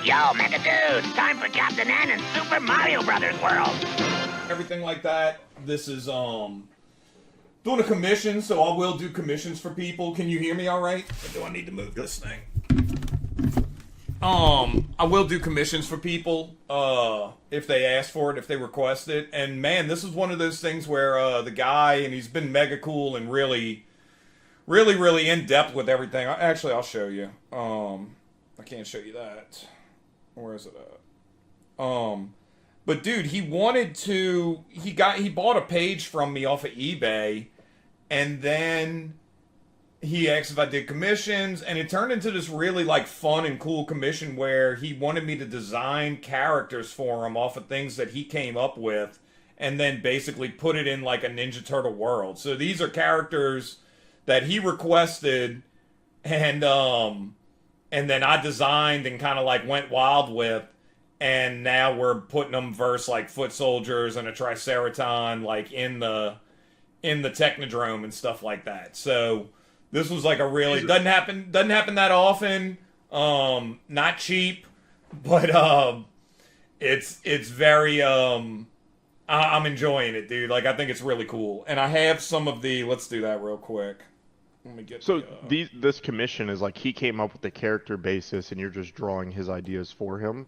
Yo, Mega Dude, time for Captain N and Super Mario Brothers World. Everything like that. This is doing a commission, so I will do commissions for people. Can you hear me all right? Or do I need to move this thing? I will do commissions for people if they ask for it, if they request it. And man, this is one of those things where the guy, and he's been mega cool and really in depth with everything. Actually, I'll show you. I can't show you that. Where is it at? But dude, he wanted to. He bought a page from me off of eBay, and then he asked if I did commissions, and it turned into this really like fun and cool commission where he wanted me to design characters for him off of things that he came up with, and then basically put it in like a Ninja Turtle world. So these are characters that he requested, and then I designed and kind of like went wild with, and now we're putting them versus like foot soldiers and a Triceraton like in the Technodrome and stuff like that. So this was like a really doesn't happen that often. Not cheap, but it's very I'm enjoying it, dude. Like I think it's really cool, and I have some of the. Let's do that real quick. Let me get. So this commission is like he came up with the character basis, and you're just drawing his ideas for him.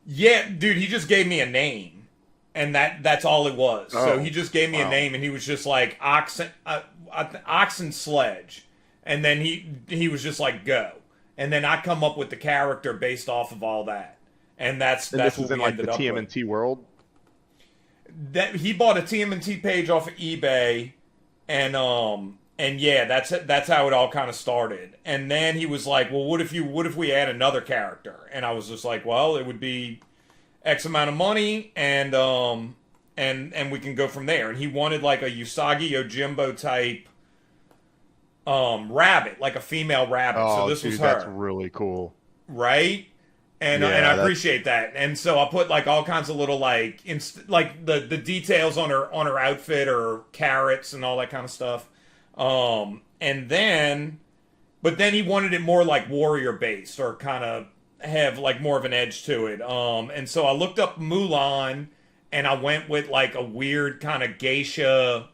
Yeah, dude, he just gave me a name, and that's all it was. Oh, so he just gave me a name, and he was just like Oxen Sledge, and then he was just like go, and then I come up with the character based off of all that, and that's this what is in we like ended the up TMNT with. world. That he bought a TMNT page off of eBay, and yeah, that's how it all kind of started. And then he was like, "Well, what if we add another character?" And I was just like, "Well, it would be X amount of money, and we can go from there." And he wanted like a Usagi Yojimbo type rabbit, like a female rabbit. Oh, so this dude, was her. That's really cool, right? And yeah, and I appreciate that. And so I put like all kinds of little like like the details on her outfit or carrots and all that kind of stuff. And then, but then he wanted it more like warrior based or kind of have like more of an edge to it. And so I looked up Mulan, and I went with like a weird kind of geisha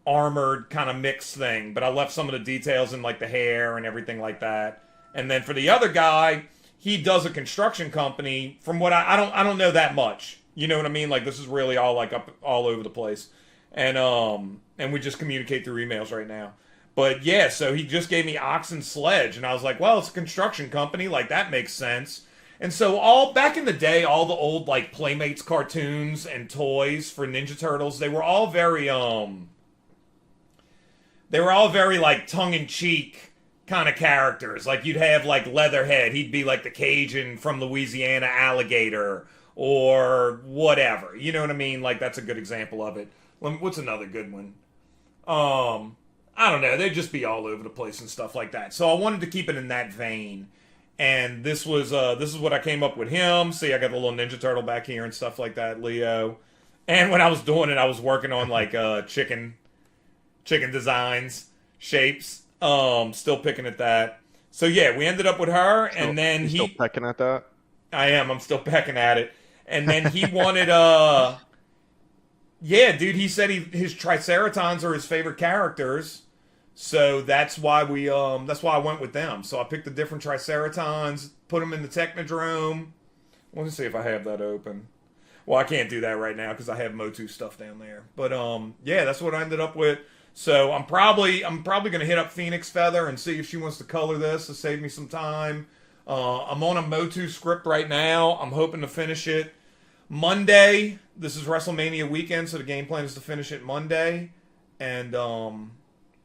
armored kind of mixed thing, but I left some of the details in like the hair and everything like that. And then for the other guy, he does a construction company. From what I don't know that much. You know what I mean? Like this is really all like up all over the place. And we just communicate through emails right now. But yeah, so he just gave me Oxen Sledge, and I was like, well, it's a construction company, like that makes sense. And so all back in the day, all the old like Playmates cartoons and toys for Ninja Turtles, they were all very like tongue-in-cheek kind of characters. Like you'd have like Leatherhead, he'd be like the Cajun from Louisiana alligator or whatever. You know what I mean? Like that's a good example of it. What's another good one? I don't know. They'd just be all over the place and stuff like that. So I wanted to keep it in that vein. And this is what I came up with him. See, I got the little Ninja Turtle back here and stuff like that, Leo. And when I was doing it, I was working on like chicken designs, shapes. Still picking at that. So yeah, we ended up with her, and then he still pecking at that. I am. I'm still pecking at it. And then he wanted yeah, dude. He said his Triceratons are his favorite characters. So that's why I went with them. So I picked the different Triceratons, put them in the Technodrome. Let me see if I have that open. Well, I can't do that right now because I have MOTU stuff down there. But yeah, that's what I ended up with. So I'm probably gonna hit up Phoenix Feather and see if she wants to color this to save me some time. I'm on a MOTU script right now. I'm hoping to finish it Monday. This is WrestleMania weekend, so the game plan is to finish it Monday, and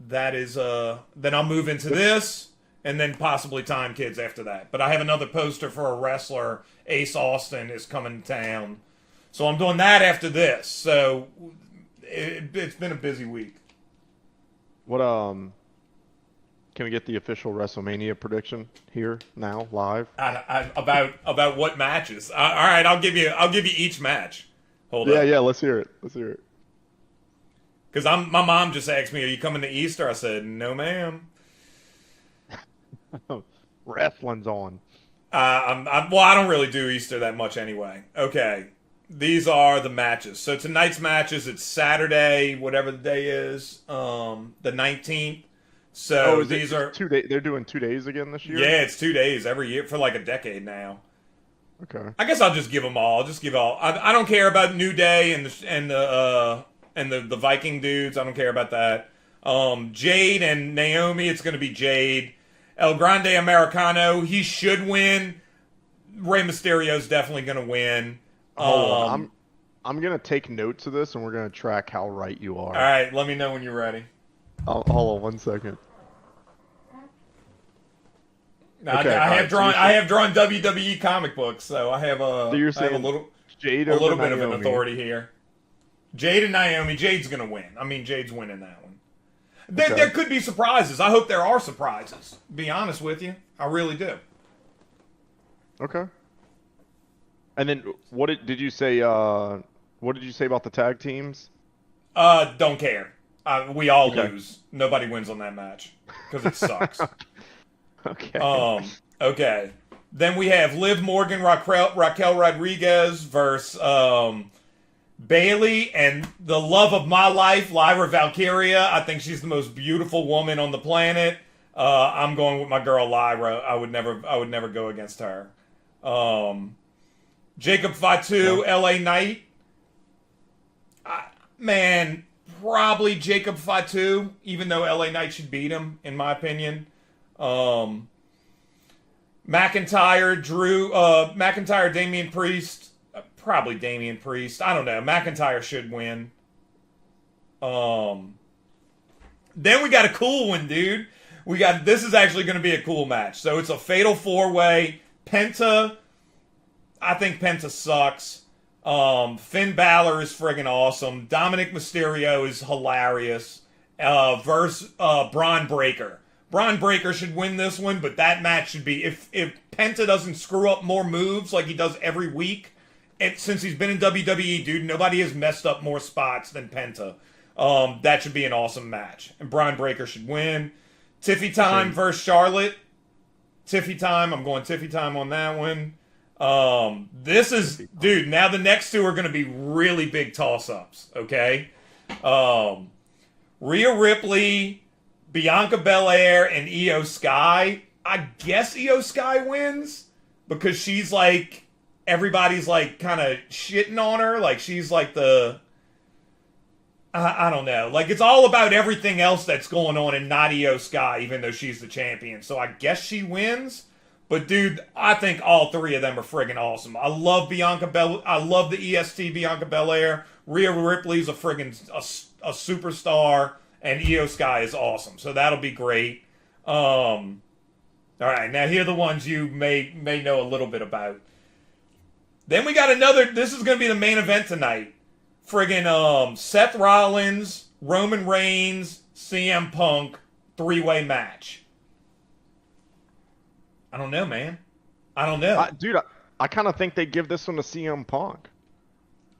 that is then I'll move into this, and then possibly Time Kids after that. But I have another poster for a wrestler, Ace Austin, is coming to town, so I'm doing that after this. So it's been a busy week. What can we get the official WrestleMania prediction here now live? About what matches? All right, I'll give you each match. Hold on. Yeah, let's hear it. Because my mom just asked me, "Are you coming to Easter?" I said, "No, ma'am." Wrestling's on. Well, I don't really do Easter that much anyway. Okay. These are the matches. So tonight's matches, it's Saturday, whatever the day is, the 19th. So these are 2 days. They're doing 2 days again this year. Yeah, it's 2 days every year for like a decade now. Okay. I guess I'll just give them all. I'll just give all. I don't care about New Day and the Viking dudes. I don't care about that. Jade and Naomi. It's going to be Jade. El Grande Americano. He should win. Rey Mysterio's definitely going to win. Hold on. I'm gonna take notes of this, and we're gonna track how right you are. All right. Let me know when you're ready. Hold on 1 second. Now, Okay, I have so drawn. I have drawn WWE comic books, so I have a. So you're I have saying a little Jade a over little bit of Naomi. an authority here. Jade and Naomi. Jade's gonna win. I mean, Jade's winning that one. Okay. There could be surprises. I hope there are surprises. Be honest with you, I really do. Okay. And then what did you say? What did you say about the tag teams? Don't care. We all Okay. lose. Nobody wins on that match because it sucks. Okay. Okay. Then we have Liv Morgan, Raquel Rodriguez versus Bailey, and the love of my life, Lyra Valkyria. I think she's the most beautiful woman on the planet. I'm going with my girl Lyra. I would never go against her. Jacob Fatu, LA Knight. Man, probably Jacob Fatu, even though LA Knight should beat him, in my opinion. McIntyre, Damian Priest. Probably Damian Priest. I don't know. McIntyre should win. Then we got a cool one, dude. This is actually going to be a cool match. So it's a fatal 4-way. Penta. I think Penta sucks. Finn Balor is friggin' awesome. Dominic Mysterio is hilarious. Versus Braun Breaker. Braun Breaker should win this one, but that match should be if Penta doesn't screw up more moves like he does every week. Since he's been in WWE, dude, nobody has messed up more spots than Penta. That should be an awesome match. And Braun Breaker should win. Tiffy Time versus Charlotte. Tiffy Time. I'm going Tiffy Time on that one. This is, dude, now the next two are going to be really big toss-ups, okay? Rhea Ripley, Bianca Belair, and Io Sky. I guess Io Sky wins because she's like, everybody's like kind of shitting on her. Like she's like I don't know. Like it's all about everything else that's going on and not Io Sky, even though she's the champion. So I guess she wins. But dude, I think all three of them are friggin' awesome. I love I love the EST Bianca Belair. Rhea Ripley's a friggin' a superstar, and Io Sky is awesome. So that'll be great. All right, now here are the ones you may know a little bit about. Then we got another. This is gonna be the main event tonight. Friggin' Seth Rollins, Roman Reigns, CM Punk 3-way match. I don't know, man. I don't know. Dude, I kind of think they give this one to CM Punk.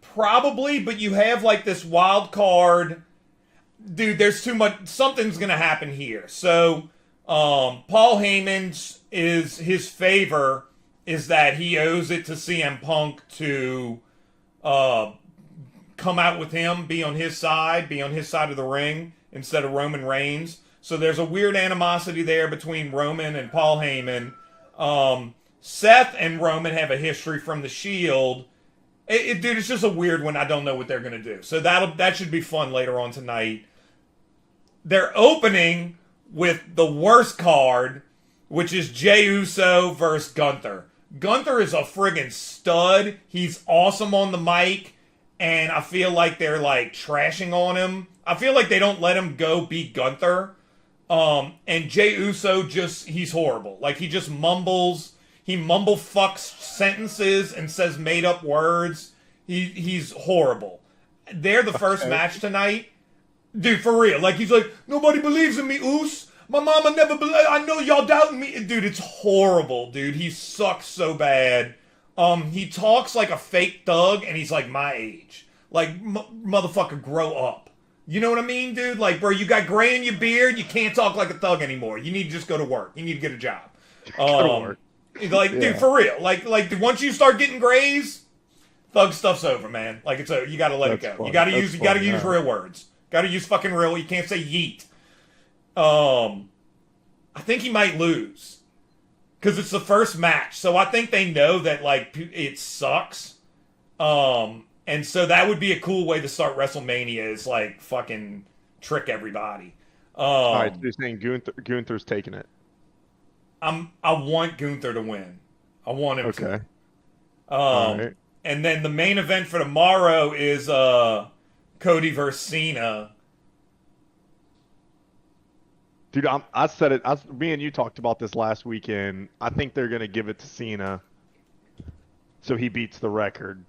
Probably, but you have like this wild card. Dude, there's too much. Something's going to happen here. So, Paul Heyman's his favor is that he owes it to CM Punk to come out with him, be on his side of the ring instead of Roman Reigns. So there's a weird animosity there between Roman and Paul Heyman. Seth and Roman have a history from the Shield. Dude, it's just a weird one. I don't know what they're going to do. So that should be fun later on tonight. They're opening with the worst card, which is Jey Uso versus Gunther. Gunther is a friggin' stud. He's awesome on the mic, and I feel like they're like trashing on him. I feel like they don't let him go beat Gunther. And Jey Uso he's horrible. Like he just mumbles. He mumble fucks sentences and says made up words. He's horrible. They're the first match tonight. Dude, for real. Like he's like, nobody believes in me, Oos. My mama never believed. I know y'all doubting me. Dude, it's horrible, dude. He sucks so bad. He talks like a fake thug and he's like my age. Like, motherfucker, grow up. You know what I mean, dude? Like, bro, you got gray in your beard. You can't talk like a thug anymore. You need to just go to work. You need to get a job. Go to work. Like, Yeah. dude, for real. Like, once you start getting grays, thug stuff's over, man. Like, you gotta let it That's go. fun. You gotta That's use fun, real words. Gotta use fucking real. You can't say yeet. I think he might lose. Because it's the first match. So I think they know that, like, it sucks. And so that would be a cool way to start WrestleMania is, like, fucking trick everybody. All right, so you're saying Gunther's taking it. I want Gunther to win. I want him to. Okay. All right. And then the main event for tomorrow is Cody versus Cena. Dude, I said it. Me and you talked about this last weekend. I think they're gonna give it to Cena, so he beats the record.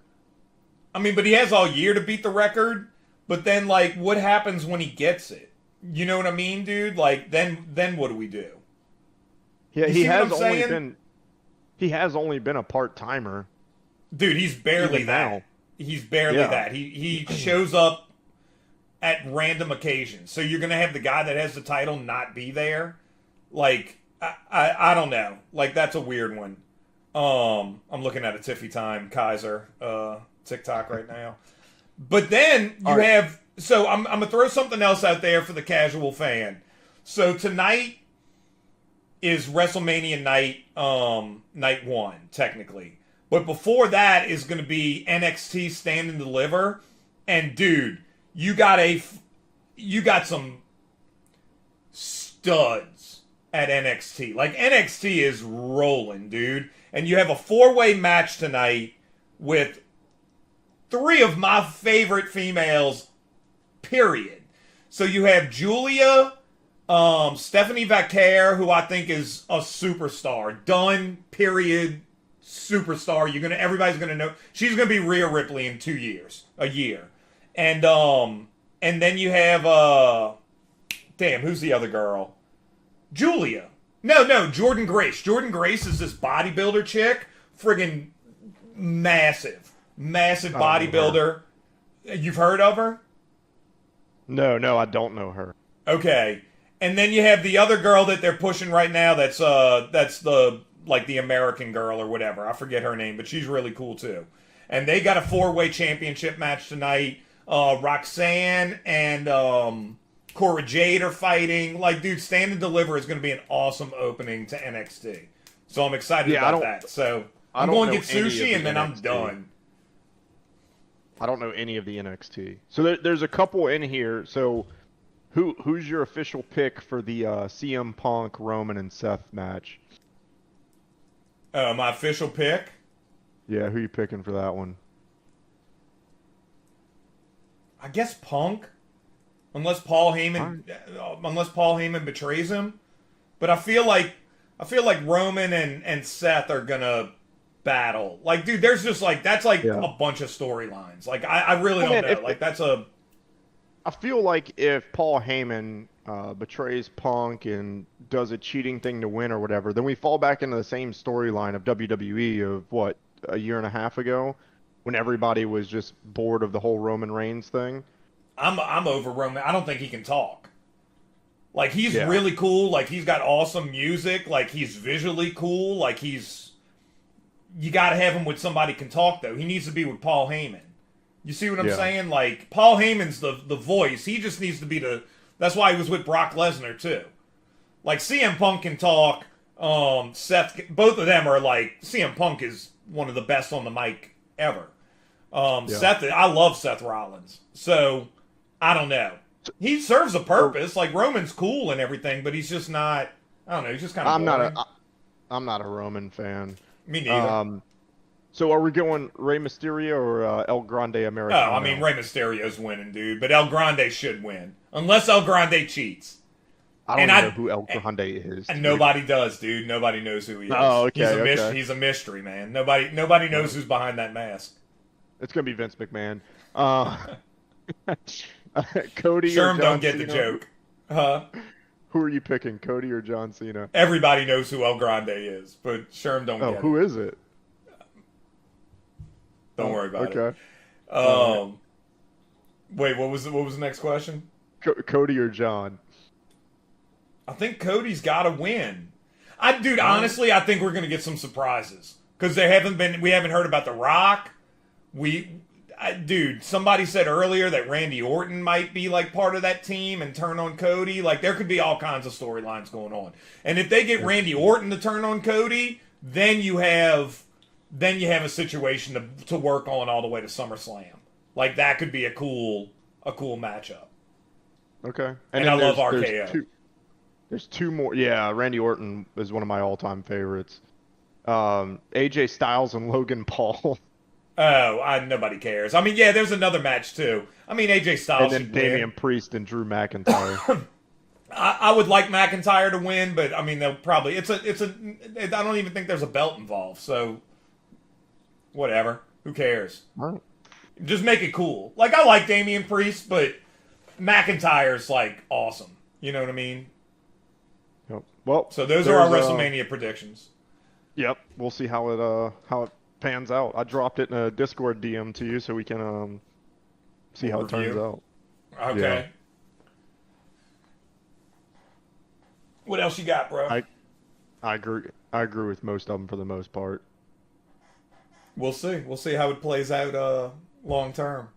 I mean, but he has all year to beat the record. But then, like, what happens when he gets it? You know what I mean, dude? Like, then what do we do? Yeah, You he see what has I'm only saying? been. He has only been a part timer. Dude, he's barely Even that. now. He's barely Yeah. that. He shows up at random occasions. So you're gonna have the guy that has the title not be there? Like, I don't know. Like, that's a weird one. I'm looking at a Tiffy Time Kaiser TikTok right now. But then you have, so I'm gonna throw something else out there for the casual fan. So tonight is WrestleMania night, night one, technically. But before that is going to be NXT Stand and Deliver. And dude, you got some studs at NXT. Like, NXT is rolling, dude. And you have a 4-way match tonight with 3 of my favorite females, period. So you have Julia, Stephanie Vaquer, who I think is a superstar. Done, period, superstar. Everybody's gonna know. She's gonna be Rhea Ripley in a year. And then you have damn, who's the other girl? Julia. No, Jordan Grace. Jordan Grace is this bodybuilder chick. Friggin' massive bodybuilder. You've heard of her? No, I don't know her. Okay. And then you have the other girl that they're pushing right now that's the American girl or whatever. I forget her name, but she's really cool too. And they got a 4-way championship match tonight. Roxanne and Cora Jade are fighting. Like, dude, Stand and Deliver is going to be an awesome opening to NXT. So I'm excited about that. So I'm going to get sushi and then I'm done. I don't know any of the NXT. So there's a couple in here. So who's your official pick for the CM Punk, Roman, and Seth match? My official pick? Yeah, who you picking for that one? I guess Punk, unless Paul Heyman betrays him. But I feel like Roman and Seth are gonna battle. Like, dude, there's just like that's like a bunch of storylines. Like, I really don't know. Like, that's a. I feel like if Paul Heyman betrays Punk and does a cheating thing to win or whatever, then we fall back into the same storyline of WWE of what, a year and a half ago, when everybody was just bored of the whole Roman Reigns thing. I'm over Roman. I don't think he can talk. Like, he's really cool. Like, he's got awesome music. Like, he's visually cool. Like, you got to have him with somebody who can talk, though. He needs to be with Paul Heyman. You see what I'm saying? Like, Paul Heyman's the voice. He just needs to be that's why he was with Brock Lesnar, too. Like, CM Punk can talk. Both of them are like, CM Punk is one of the best on the mic ever. Seth, I love Seth Rollins. So, I don't know. He serves a purpose. Like, Roman's cool and everything, but he's just not, I don't know, he's just kind of I'm not a Roman fan. Me neither. So are we going Rey Mysterio or El Grande Americano? Oh, I mean, Rey Mysterio's winning, dude. But El Grande should win. Unless El Grande cheats. I don't know who El Grande is. And nobody does, dude. Nobody knows who he is. Oh, okay. He's a mystery, man. Nobody knows who's behind that mask. It's going to be Vince McMahon. Cody Sherm or John don't get Cena? the joke. Huh? Who are you picking, Cody or John Cena? Everybody knows who El Grande is, but Sherm don't get it. Who is it? Don't worry about it. Wait, what was the next question? Cody or John? I think Cody's got to win. Dude, honestly, I think we're gonna get some surprises because we haven't heard about The Rock. Dude, somebody said earlier that Randy Orton might be like part of that team and turn on Cody. Like there could be all kinds of storylines going on. And if they get Randy Orton to turn on Cody, then you have a situation to work on all the way to SummerSlam. Like that could be a cool matchup. Okay. And I love RKO. There's two more. Yeah, Randy Orton is one of my all-time favorites. AJ Styles and Logan Paul. Oh, nobody cares. I mean, yeah, there's another match too. I mean, AJ Styles and then Damian Priest and Drew McIntyre. I would like McIntyre to win, but I mean, they'll probably I don't even think there's a belt involved, so whatever. Who cares? All right. Just make it cool. Like I like Damian Priest, but McIntyre's like awesome. You know what I mean? Yep. Well, so those are our WrestleMania predictions. Yep. We'll see how it pans out. I dropped it in a Discord DM to you so we can see how it turns out. Okay. Yeah. What else you got, bro? I agree with most of them for the most part. We'll see. We'll see how it plays out long term.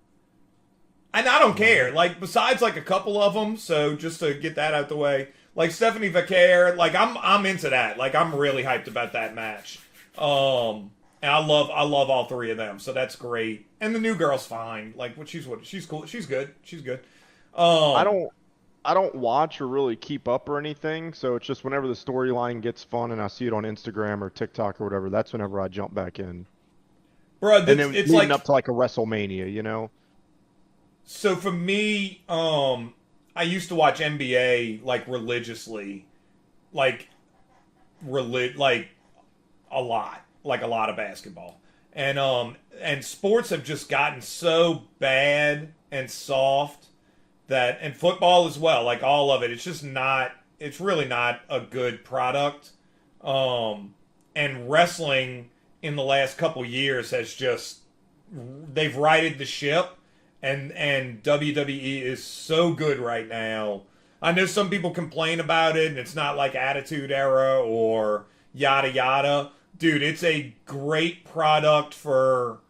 And I don't care. Like besides like a couple of them, so just to get that out the way, like Stephanie Vaquer, like I'm into that. Like I'm really hyped about that match. And I love all three of them, so that's great. And the new girl's fine. Like she's cool. She's good. She's good. I don't watch or really keep up or anything, so it's just whenever the storyline gets fun and I see it on Instagram or TikTok or whatever, that's whenever I jump back in. Bro, and then it's leading up to like a WrestleMania, you know? So for me, I used to watch NBA like religiously, like a lot. Like a lot of basketball, and sports have just gotten so bad and soft and football as well, like all of it. It's really not a good product. And wrestling in the last couple years they've righted the ship, and WWE is so good right now. I know some people complain about it, and it's not like Attitude Era or yada yada. Dude, it's a great product for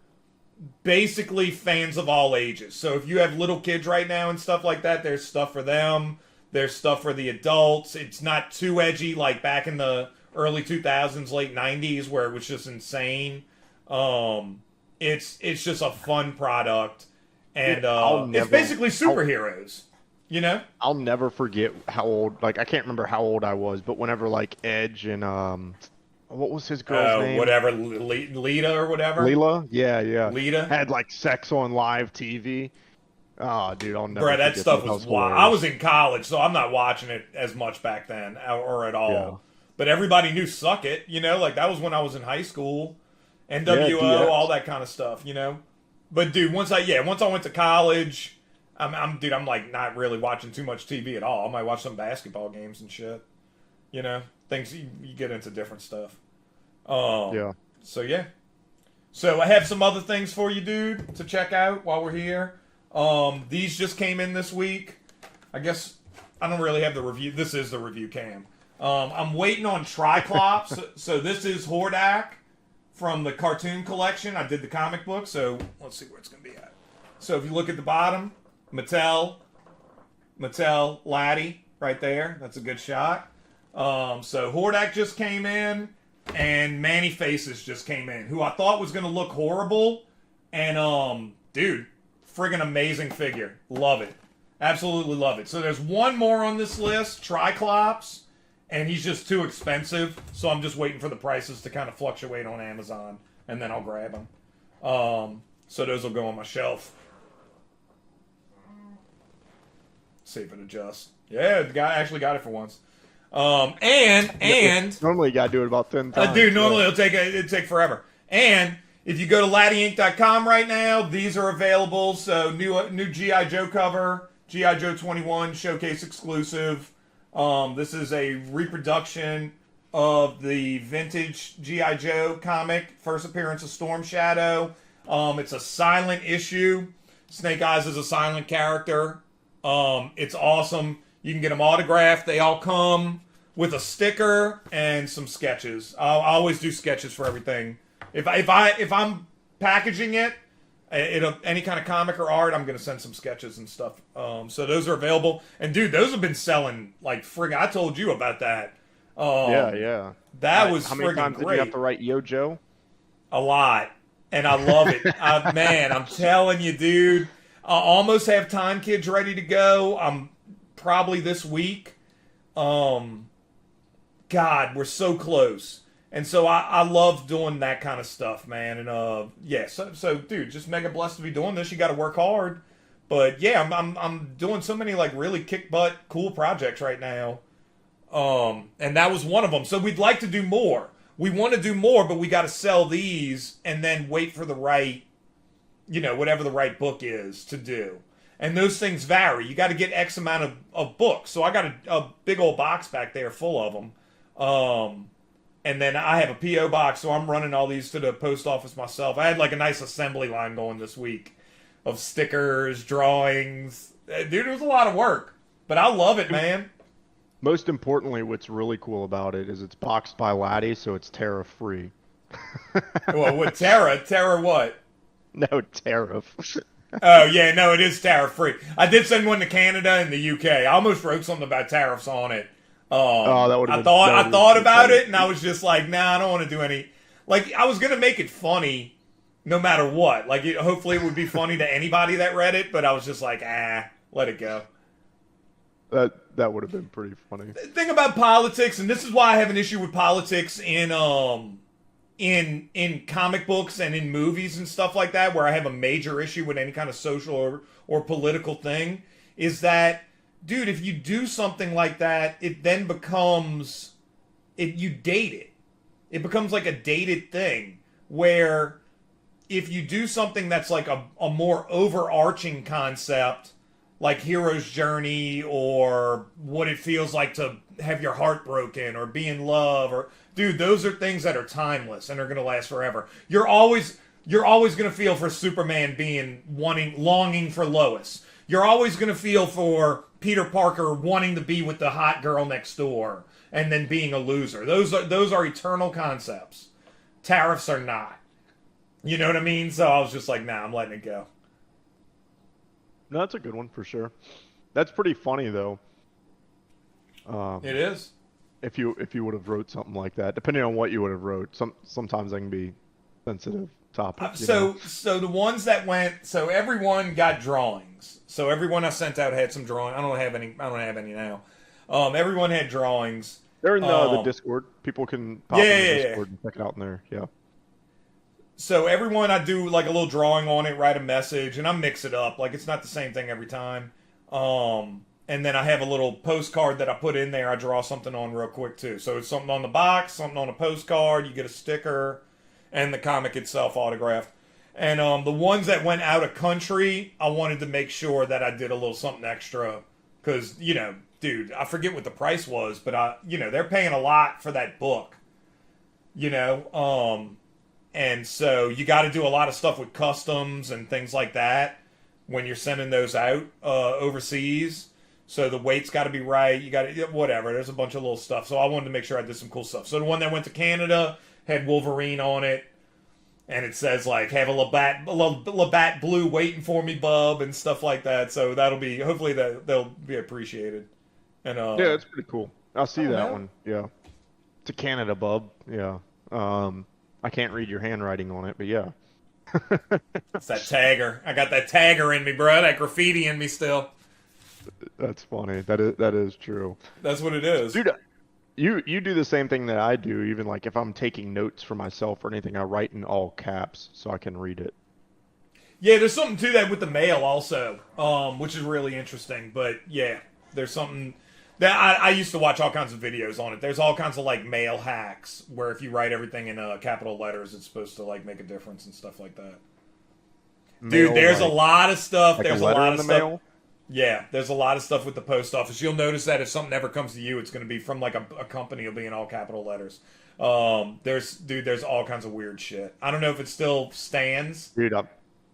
basically fans of all ages. So if you have little kids right now and stuff like that, there's stuff for them. There's stuff for the adults. It's not too edgy like back in the early 2000s, late 90s, where it was just insane. It's just a fun product. And it's basically superheroes. You know? I'll never forget how old, like I can't remember how old I was, but whenever like Edge and what was his girl's name? Whatever, Lita or whatever. Leela? Yeah. Lita had like sex on live TV. Oh, dude, I'll never. Bro, that stuff was wild. I was in college, so I'm not watching it as much back then or at all. Yeah. But everybody knew Suck It, you know, like that was when I was in high school. NWO, all that kind of stuff, you know. But dude, once I went to college, I'm like not really watching too much TV at all. I might watch some basketball games and shit, you know. Things you get into different stuff. Yeah. So yeah. So I have some other things for you, dude, to check out while we're here. These just came in this week. I guess I don't really have the review. This is the review cam. I'm waiting on Triclops. So this is Hordak from the cartoon collection. I did the comic book, so let's see where it's gonna be at. So if you look at the bottom, Mattel, Lattie, right there. That's a good shot. So Hordak just came in, and Manny Faces just came in, who I thought was going to look horrible, and dude, friggin' amazing figure. Love it. Absolutely love it. So there's one more on this list, Triclops, and he's just too expensive, so I'm just waiting for the prices to kind of fluctuate on Amazon, and then I'll grab them. So those will go on my shelf. See if it adjusts. Yeah, the guy actually got it for once. And normally you gotta do it about 10 times. Dude, normally it'd take forever. And if you go to LattieInc.com right now, these are available. So new G.I. Joe cover, G.I. Joe 21 showcase exclusive. This is a reproduction of the vintage G.I. Joe comic, first appearance of Storm Shadow. It's a silent issue. Snake Eyes is a silent character. It's awesome. You can get them autographed. They all come with a sticker and some sketches. I always do sketches for everything. If I'm packaging it, any kind of comic or art, I'm gonna send some sketches and stuff. So those are available. And dude, those have been selling like frig. I told you about that. Yeah. That was how many friggin' times great. did you have to write Yo Joe? A lot, and I love it. Man, I'm telling you, dude. I almost have Time Kids ready to go. I'm probably this week. God, we're so close. And so I love doing that kind of stuff, man. And yeah, so dude, just mega blessed to be doing this. You got to work hard, but yeah, I'm doing so many like really kick butt cool projects right now. And that was one of them. So we'd like to do more. We want to do more, but we got to sell these and then wait for the right, whatever the right book is to do. And those things vary. You got to get X amount of books. So I got a big old box back there full of them. And then I have a P.O. box, so I'm running all these to the post office myself. I had like a nice assembly line going this week of stickers, drawings. Dude, it was a lot of work. But I love it, man. Most importantly, what's really cool about it is it's boxed by Lattie, so it's tariff-free. Well, what, Tara? Tara what? No, tariff. Oh, yeah, no, it is tariff-free. I did send one to Canada and the UK. I almost wrote something about tariffs on it. That would I thought about it, and I was just like, nah, I don't want to do any. Like, I was gonna make it funny, no matter what. Like, hopefully, it would be funny to anybody that read it. But I was just like, let it go. That would have been pretty funny. The thing about politics, and this is why I have an issue with politics in comic books and in movies and stuff like that, where I have a major issue with any kind of social or political thing, is that, dude, if you do something like that, it then becomes you date it. It becomes like a dated thing where if you do something that's like a more overarching concept, like hero's journey or what it feels like to have your heart broken or be in love, or dude, those are things that are timeless and are going to last forever. You're always going to feel for Superman longing for Lois. You're always going to feel for Peter Parker wanting to be with the hot girl next door and then being a loser. Those are eternal concepts. Tariffs are not. You know what I mean? So I was just like, nah, I'm letting it go. No, that's a good one for sure. That's pretty funny though. It is. If you would have wrote something like that, depending on what you would have wrote, sometimes they can be sensitive topics. So the ones that went, so everyone got drawings. So everyone I sent out had some drawing. I don't have any now. Everyone had drawings. They're in the Discord. People can pop in the Discord and check it out in there. Yeah. So everyone, I do like a little drawing on it, write a message, and I mix it up. Like, it's not the same thing every time. And then I have a little postcard that I put in there. I draw something on real quick too. So it's something on the box, something on a postcard. You get a sticker, and the comic itself autographed. And the ones that went out of country, I wanted to make sure that I did a little something extra. Because, dude, I forget what the price was, but they're paying a lot for that book. And so you got to do a lot of stuff with customs and things like that when you're sending those out overseas. So the weight's got to be right. You got to, whatever. There's a bunch of little stuff. So I wanted to make sure I did some cool stuff. So the one that went to Canada had Wolverine on it. And it says, like, have a Labatt blue waiting for me, bub, and stuff like that. So that'll be, hopefully they'll be appreciated. And yeah, that's pretty cool. I'll see that one. Yeah. To Canada, bub. Yeah. I can't read your handwriting on it, but yeah. It's that tagger. I got that tagger in me, bro. That graffiti in me still. That's funny. That is true. That's what it is. Dude, you do the same thing that I do. Even like if I'm taking notes for myself or anything, I write in all caps so I can read it. Yeah, there's something to that with the mail also, which is really interesting. But yeah, there's something that I used to watch all kinds of videos on it. There's all kinds of like mail hacks where if you write everything in capital letters, it's supposed to like make a difference and stuff like that. Dude, there's a lot of stuff. Like there's a lot of stuff. Mail? Yeah, there's a lot of stuff with the post office. You'll notice that if something ever comes to you, it's going to be from like a company. It'll be in all capital letters. There's all kinds of weird shit. I don't know if it still stands. Dude,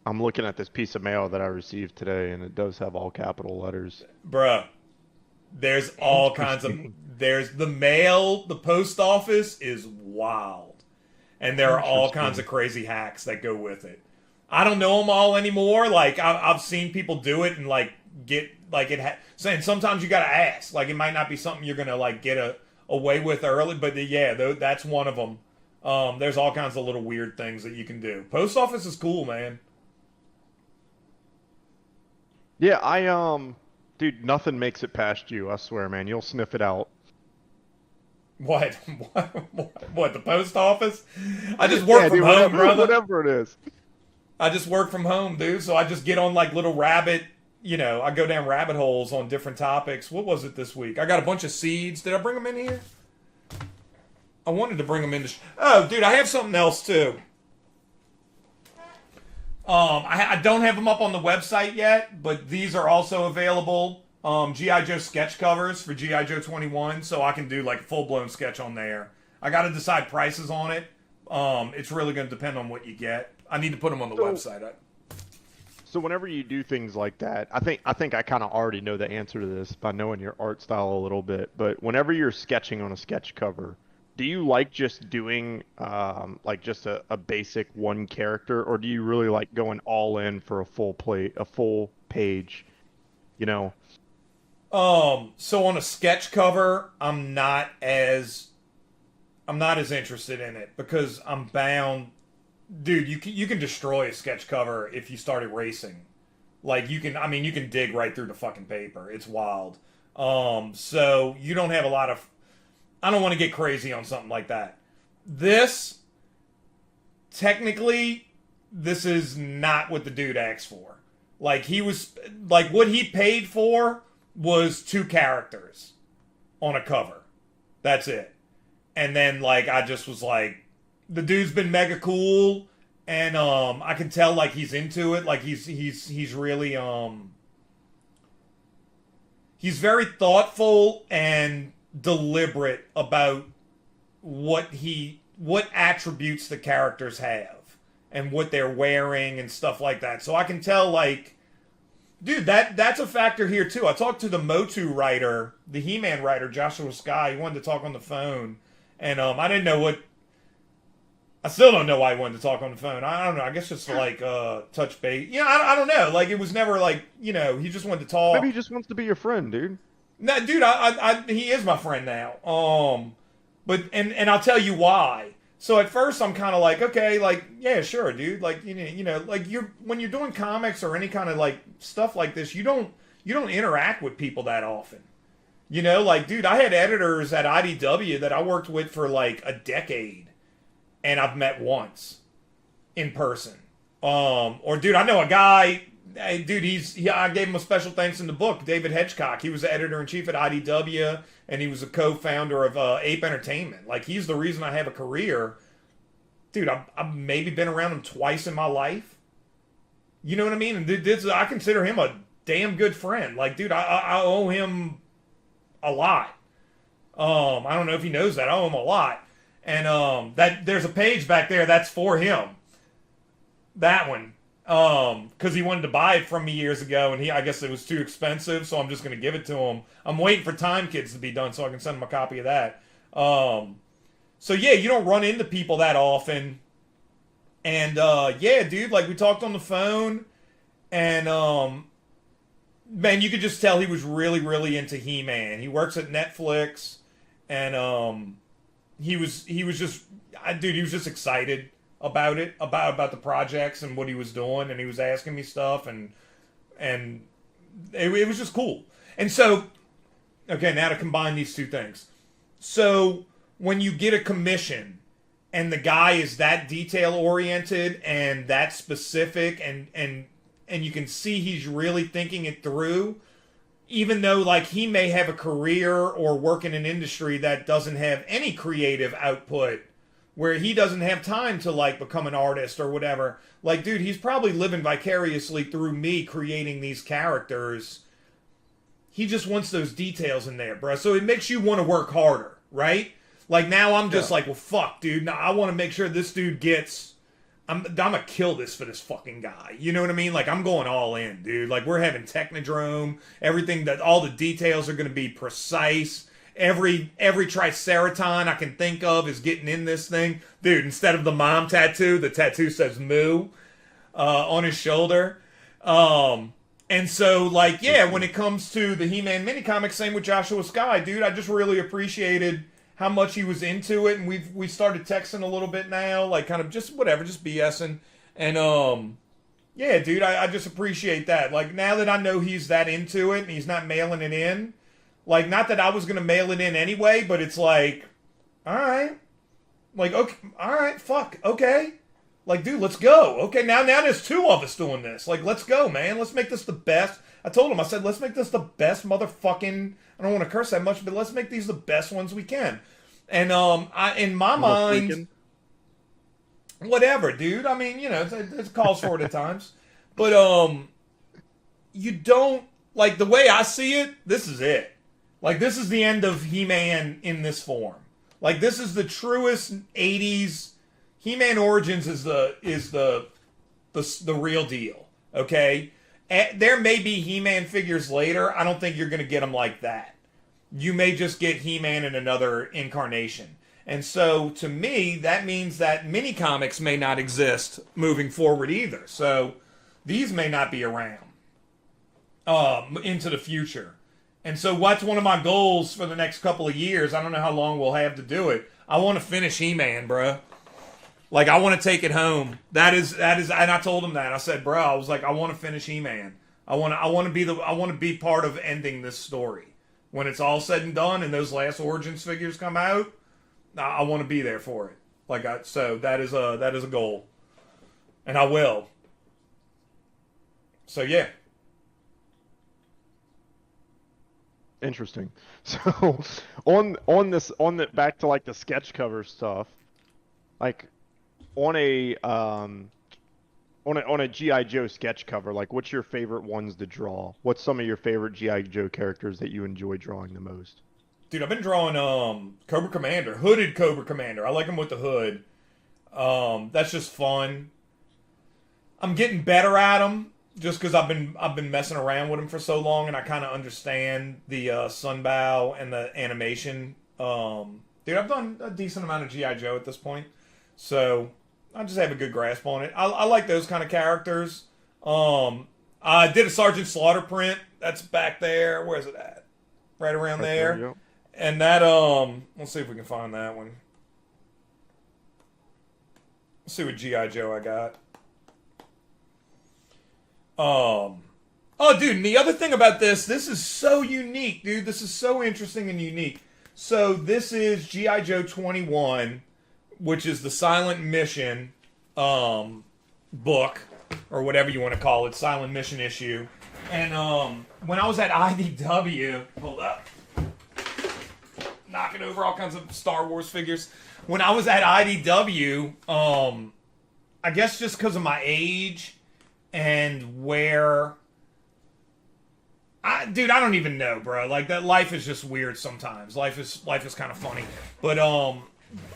I'm looking at this piece of mail that I received today, and it does have all capital letters. Bruh. There's all kinds of... There's the mail, the post office is wild. And there are all kinds of crazy hacks that go with it. I don't know them all anymore. Like, I've seen people do it and, like, get... Like, saying sometimes you gotta ask. Like, it might not be something you're gonna, like, get away with early. But, yeah, that's one of them. There's all kinds of little weird things that you can do. Post office is cool, man. Yeah, dude, nothing makes it past you, I swear, man. You'll sniff it out. What? What? The post office? I just work from home, brother. Whatever it is. I just work from home, dude. So I just get on like little rabbit, I go down rabbit holes on different topics. What was it this week? I got a bunch of seeds. Did I bring them in here? I wanted to bring them in. Oh, dude, I have something else too. I don't have them up on the website yet, but these are also available. G.I. Joe sketch covers for G.I. Joe 21, so I can do like a full-blown sketch on there. I got to decide prices on it. It's really going to depend on what you get. I need to put them on the website. So whenever you do things like that, I think I kind of already know the answer to this by knowing your art style a little bit, but whenever you're sketching on a sketch cover, do you like just doing like just a basic one character, or do you really like going all in for a full page, So on a sketch cover, I'm not as interested in it because I'm bound. Dude, you can destroy a sketch cover if you start erasing. Like you can dig right through the fucking paper. It's wild. So you don't have a lot of. I don't want to get crazy on something like that. Technically, this is not what the dude asked for. Like what he paid for was 2 characters on a cover. That's it. And then like I just was like, the dude's been mega cool, and I can tell like he's into it. Like he's really he's very thoughtful and deliberate about what attributes the characters have and what they're wearing and stuff like that. So I can tell like, dude, that's a factor here too. I talked to the MOTU writer, the He-Man writer, Joshua Sky. He wanted to talk on the phone, and I didn't know I still don't know why he wanted to talk on the phone. I don't know. I guess just to like touch base. I don't know. Like it was never like he just wanted to talk. Maybe he just wants to be your friend, dude. No, dude, he is my friend now. But I'll tell you why. So at first I'm kind of like, okay, like yeah, sure, dude. Like like when you're doing comics or any kind of like stuff like this, you don't interact with people that often. Like dude, I had editors at IDW that I worked with for like a decade, and I've met once in person. Or dude, I know a guy. Hey, dude, I gave him a special thanks in the book. David Hedgecock. He was the editor-in-chief at IDW, and he was a co-founder of Ape Entertainment. Like, he's the reason I have a career. Dude, I've maybe been around him twice in my life. You know what I mean? And I consider him a damn good friend. Like, dude, I owe him a lot. I don't know if he knows that. I owe him a lot. And there's a page back there that's for him. That one. Because he wanted to buy it from me years ago, and I guess it was too expensive, so I'm just going to give it to him. I'm waiting for Time Kids to be done so I can send him a copy of that. So yeah, you don't run into people that often. And yeah, dude, like we talked on the phone, and man, you could just tell he was really, really into He-Man. He works at Netflix, and he was just excited about it, about the projects and what he was doing, and he was asking me stuff, and it was just cool. And so, okay, now to combine these two things. So when you get a commission and the guy is that detail oriented and that specific, and you can see he's really thinking it through, even though like he may have a career or work in an industry that doesn't have any creative output, where he doesn't have time to like become an artist or whatever. Like, dude, he's probably living vicariously through me creating these characters. He just wants those details in there, bro. So it makes you want to work harder, right? Like now I'm just like, well, fuck, dude. Now I want to make sure this dude gets, I'm gonna kill this for this fucking guy. You know what I mean? Like, I'm going all in, dude. Like, we're having Technodrome. Everything, that all the details are gonna be precise. Every Triceraton I can think of is getting in this thing. Dude, instead of the mom tattoo, the tattoo says Moo on his shoulder. And so, like, yeah, when it comes to the He-Man minicomics, same with Joshua Sky, dude. I just really appreciated how much he was into it, and we started texting a little bit now, like, kind of just whatever, just BSing. And yeah, dude, I just appreciate that. Like, now that I know he's that into it and he's not mailing it in, like, not that I was gonna mail it in anyway, but it's like, all right, like, okay, all right, fuck, okay. Like, dude, let's go. Okay, now there's 2 of us doing this. Like, let's go, man. Let's make this the best. I told him, I said, let's make this the best motherfucking, I don't want to curse that much, but let's make these the best ones we can. And in my mind, whatever, dude. I mean, you know, it calls for it at times. But you don't, like, the way I see it, this is it. Like, this is the end of He-Man in this form. Like, this is the truest 80s. He-Man Origins is the real deal, okay? There may be He-Man figures later. I don't think you're going to get them like that. You may just get He-Man in another incarnation. And so, to me, that means that mini-comics may not exist moving forward either. So, these may not be around into the future. And so, what's one of my goals for the next couple of years? I don't know how long we'll have to do it. I want to finish He-Man, bruh. Like, I want to take it home. That is, and I told him that. I said, bro, I was like, I want to finish He-Man. I want to be part of ending this story. When it's all said and done and those last Origins figures come out, I want to be there for it. Like, so that is a goal. And I will. So, yeah. Interesting. So, back to, like, the sketch cover stuff, like, on a G.I. Joe sketch cover, like, what's your favorite ones to draw? What's some of your favorite G.I. Joe characters that you enjoy drawing the most? Dude, I've been drawing Cobra Commander, hooded Cobra Commander. I like him with the hood. That's just fun. I'm getting better at them just because I've been messing around with them for so long, and I kind of understand the sunbow and the animation. Dude, I've done a decent amount of G.I. Joe at this point, so I just have a good grasp on it. I like those kind of characters. I did a Sergeant Slaughter print. That's back there. Where's it at? Right around there. Yep. And that, let's see if we can find that one. Let's see what G.I. Joe I got. Oh, dude, and the other thing about this is so unique, dude. This is so interesting and unique. So this is G.I. Joe 21, which is the Silent Mission book, or whatever you want to call it, Silent Mission issue. And when I was at IDW, hold up, knocking over all kinds of Star Wars figures. When I was at IDW, I guess just because of my age and where, dude, I don't even know, bro. Like, that life is just weird sometimes. Life is kind of funny, but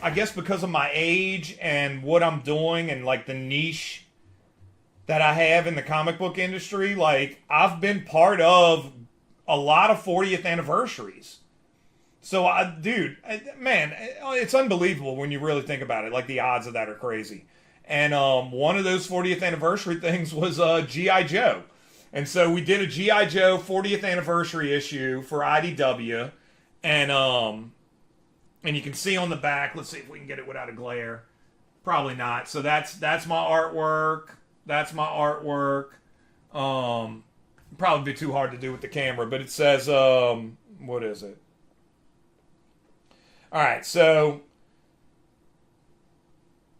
I guess because of my age and what I'm doing and, like, the niche that I have in the comic book industry, like, I've been part of a lot of 40th anniversaries. So, man, it's unbelievable when you really think about it. Like, the odds of that are crazy. And one of those 40th anniversary things was G.I. Joe. And so we did a G.I. Joe 40th anniversary issue for IDW. And you can see on the back, let's see if we can get it without a glare. Probably not. So that's my artwork. That's my artwork. Probably be too hard to do with the camera, but it says, what is it? All right, so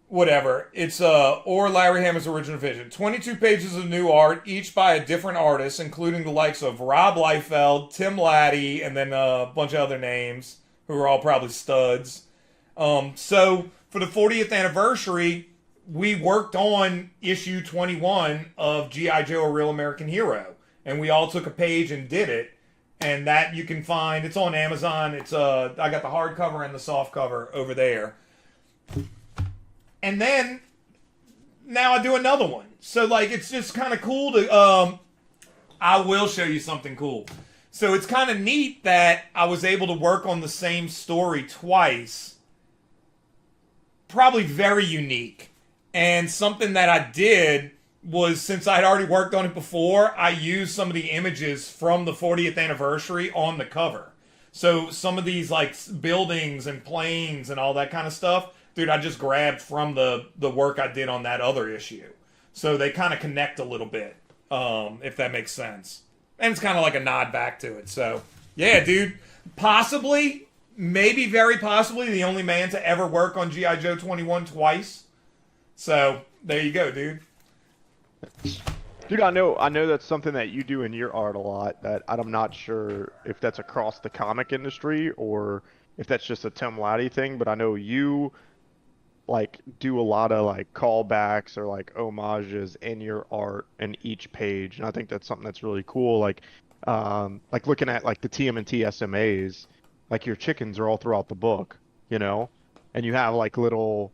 whatever. It's or Larry Hammond's original vision. 22 pages of new art, each by a different artist, including the likes of Rob Liefeld, Tim Lattie, and then a bunch of other names who are all probably studs. So for the 40th anniversary, we worked on issue 21 of G.I. Joe: A Real American Hero, and we all took a page and did it. And that you can find, it's on Amazon. It's I got the hardcover and the soft cover over there. And then now I do another one. So like it's just kind of cool to I will show you something cool. So it's kind of neat that I was able to work on the same story twice. Probably very unique. And something that I did was, since I had already worked on it before, I used some of the images from the 40th anniversary on the cover. So some of these like buildings and planes and all that kind of stuff, dude, I just grabbed from the work I did on that other issue. So they kind of connect a little bit, if that makes sense. And it's kind of like a nod back to it. So, yeah, dude, possibly, maybe very possibly the only man to ever work on G.I. Joe 21 twice. So, there you go, dude. Dude, I know that's something that you do in your art a lot, that I'm not sure if that's across the comic industry or if that's just a Tim Lattie thing, but I know you like do a lot of like callbacks or like homages in your art in each page, and I think that's something that's really cool. Like looking at like the TMNT SMAs, like your chickens are all throughout the book, you know, and you have like little,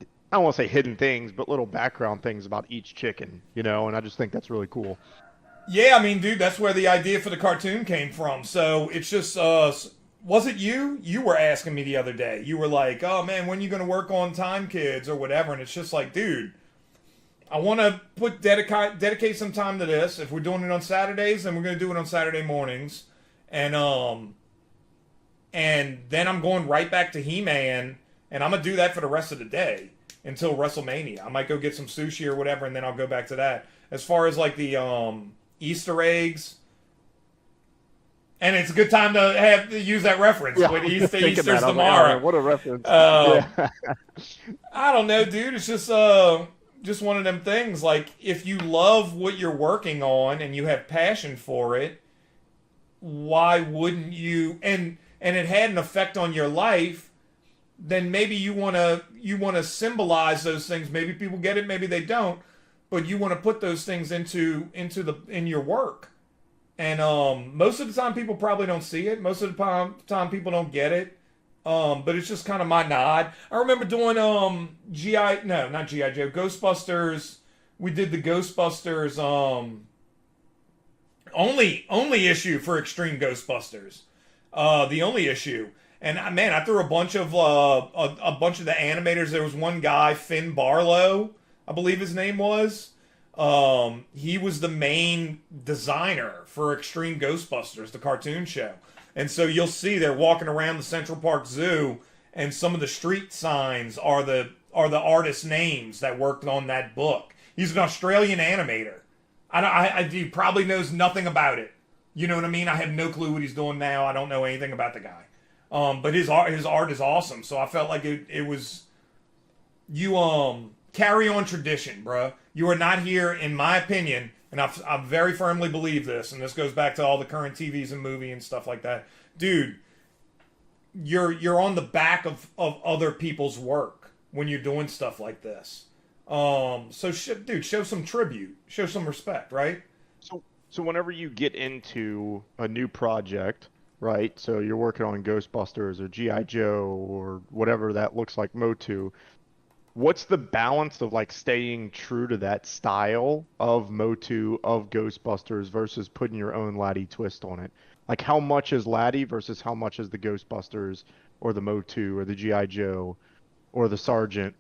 I don't want to say hidden things, but little background things about each chicken, you know, and I just think that's really cool. Yeah, I mean, dude, that's where the idea for the cartoon came from. So it's just, was it you? You were asking me the other day. You were like, oh man, when are you going to work on Time Kids or whatever? And it's just like, dude, I want to dedicate some time to this. If we're doing it on Saturdays, then we're going to do it on Saturday mornings. And then I'm going right back to He-Man, and I'm going to do that for the rest of the day until WrestleMania. I might go get some sushi or whatever, and then I'll go back to that. As far as like the Easter eggs, and it's a good time to use that reference. Yeah, When Easter's that. tomorrow. Like, oh, what a reference. Yeah. I don't know, dude. It's just one of them things. Like, if you love what you're working on and you have passion for it, why wouldn't you? And it had an effect on your life. Then maybe you wanna symbolize those things. Maybe people get it, maybe they don't. But you want to put those things into your work. And most of the time people probably don't see it. Most of the time people don't get it. But it's just kind of my nod. I remember doing not G.I. Joe, Ghostbusters. We did the Ghostbusters only issue for Extreme Ghostbusters. The only issue. And man, I threw a bunch of the animators. There was one guy, Finn Barlow, I believe his name was. He was the main designer for Extreme Ghostbusters, the cartoon show. And so you'll see they're walking around the Central Park Zoo, and some of the street signs are the artist names that worked on that book. He's an Australian animator. He probably knows nothing about it. You know what I mean? I have no clue what he's doing now. I don't know anything about the guy. But his art is awesome. So I felt like it was, you carry on tradition, bruh. You are not here, in my opinion, and I very firmly believe this, and this goes back to all the current TVs and movie and stuff like that. Dude, you're on the back of other people's work when you're doing stuff like this. So show some tribute, show some respect, right? So whenever you get into a new project, right? So you're working on Ghostbusters or G.I. Joe or whatever that looks like, MOTU. What's the balance of like staying true to that style of MOTU, of Ghostbusters, versus putting your own Lattie twist on it? Like, how much is Lattie versus how much is the Ghostbusters or the MOTU or the G.I. Joe or the Sergeant?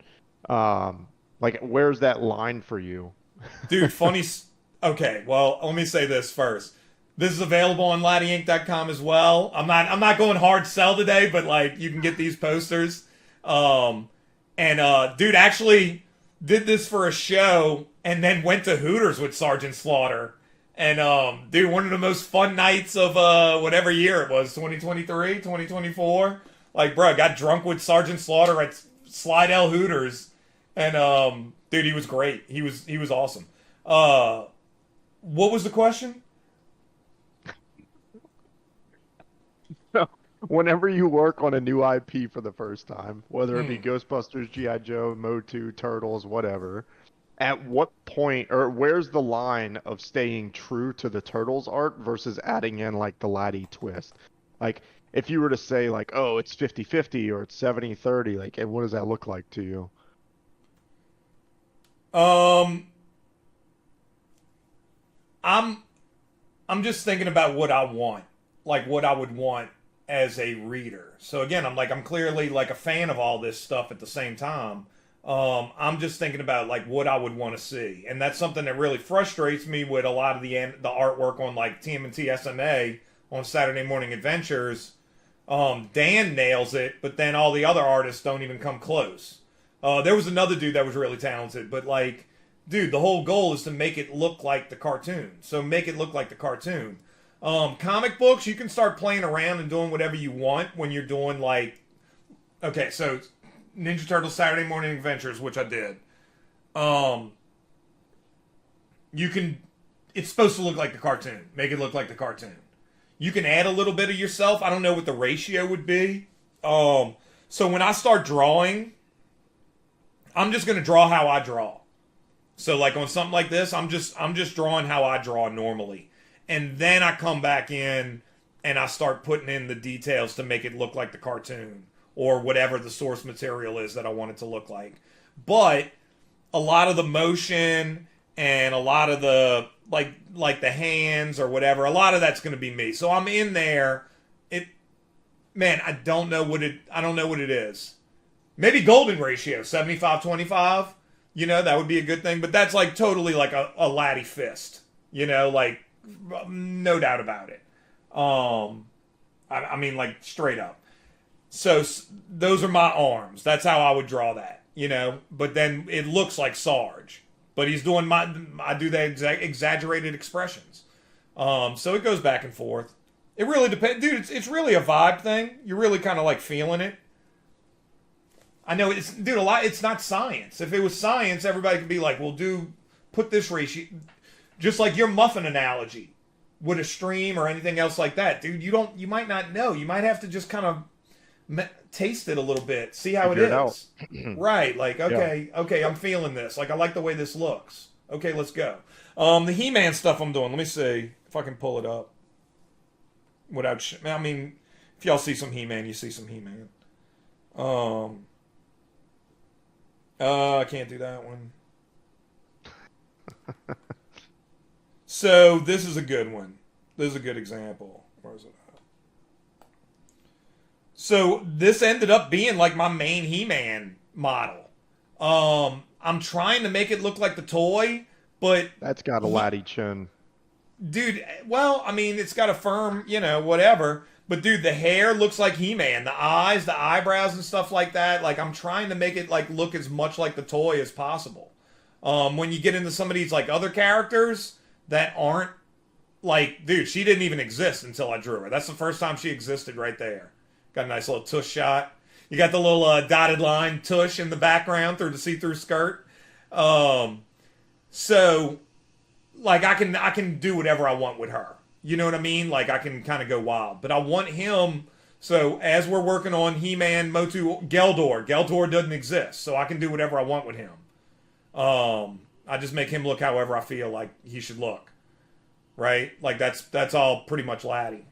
Like, where's that line for you? Dude, funny. Okay, well, let me say this first. This is available on LattieInc.com as well. I'm not going hard sell today, but like you can get these posters. Dude actually did this for a show and then went to Hooters with Sergeant Slaughter. And dude, one of the most fun nights of whatever year it was, 2023, 2024. Like, bro, I got drunk with Sergeant Slaughter at Slidell Hooters. And dude, he was great. He was awesome. What was the question? Whenever you work on a new IP for the first time, whether it be Ghostbusters, G.I. Joe, MOTU, Turtles, whatever, at what point, or where's the line of staying true to the Turtles art versus adding in like the Lattie twist? Like, if you were to say like, oh, it's 50-50 or it's 70-30, like, and what does that look like to you? Um, I'm I'm just thinking about what I want, like what I would want as a reader. So again, I'm clearly like a fan of all this stuff at the same time. I'm just thinking about like what I would want to see, and that's something that really frustrates me with a lot of the artwork on like TMNT SMA on Saturday Morning Adventures. Dan nails it, but then all the other artists don't even come close. There was another dude that was really talented, but like, dude, the whole goal is to make it look like the cartoon. So make it look like the cartoon. Comic books, you can start playing around and doing whatever you want when you're doing like, okay, so Ninja Turtles Saturday Morning Adventures, which I did. You can, it's supposed to look like the cartoon. Make it look like the cartoon. You can add a little bit of yourself. I don't know what the ratio would be. So when I start drawing, I'm just going to draw how I draw. So like on something like this, I'm just drawing how I draw normally. And then I come back in and I start putting in the details to make it look like the cartoon or whatever the source material is that I want it to look like. But a lot of the motion and a lot of the like the hands or whatever, a lot of that's going to be me. So I'm in there. I don't know what it is. Maybe golden ratio, 75-25. You know, that would be a good thing. But that's like totally like a Lattie fist. You know, like no doubt about it. I mean, like straight up. So those are my arms. That's how I would draw that. You know, but then it looks like Sarge. But he's doing I do the exaggerated expressions. So it goes back and forth. It really depends. Dude, it's really a vibe thing. You're really kind of like feeling it. I know it's not science. If it was science, everybody could be like, well, put this ratio. Just like your muffin analogy. Would a stream or anything else like that. Dude, you might not know. You might have to just kind of taste it a little bit, see how Figure it is. Right, like, okay, I'm feeling this. Like, I like the way this looks. Okay, let's go. The He-Man stuff I'm doing, let me see if I can pull it up. I mean, if y'all see some He-Man, you see some He-Man. I can't do that one. So, this is a good one. This is a good example. Where is it? So this ended up being like my main He-Man model. I'm trying to make it look like the toy, but that's got a Lattie chin. Dude, well, I mean, it's got a firm, whatever. But dude, the hair looks like He-Man. The eyes, the eyebrows and stuff like that. Like I'm trying to make it like look as much like the toy as possible. When you get into some of these like other characters that aren't like, dude, she didn't even exist until I drew her. That's the first time she existed right there. Got a nice little tush shot. You got the little dotted line tush in the background through the see-through skirt. So, like, I can do whatever I want with her. You know what I mean? Like, I can kind of go wild. But I want him... So, as we're working on He-Man, MOTU, Geldor doesn't exist. So, I can do whatever I want with him. I just make him look however I feel like he should look. Right? Like, that's all pretty much Lattie.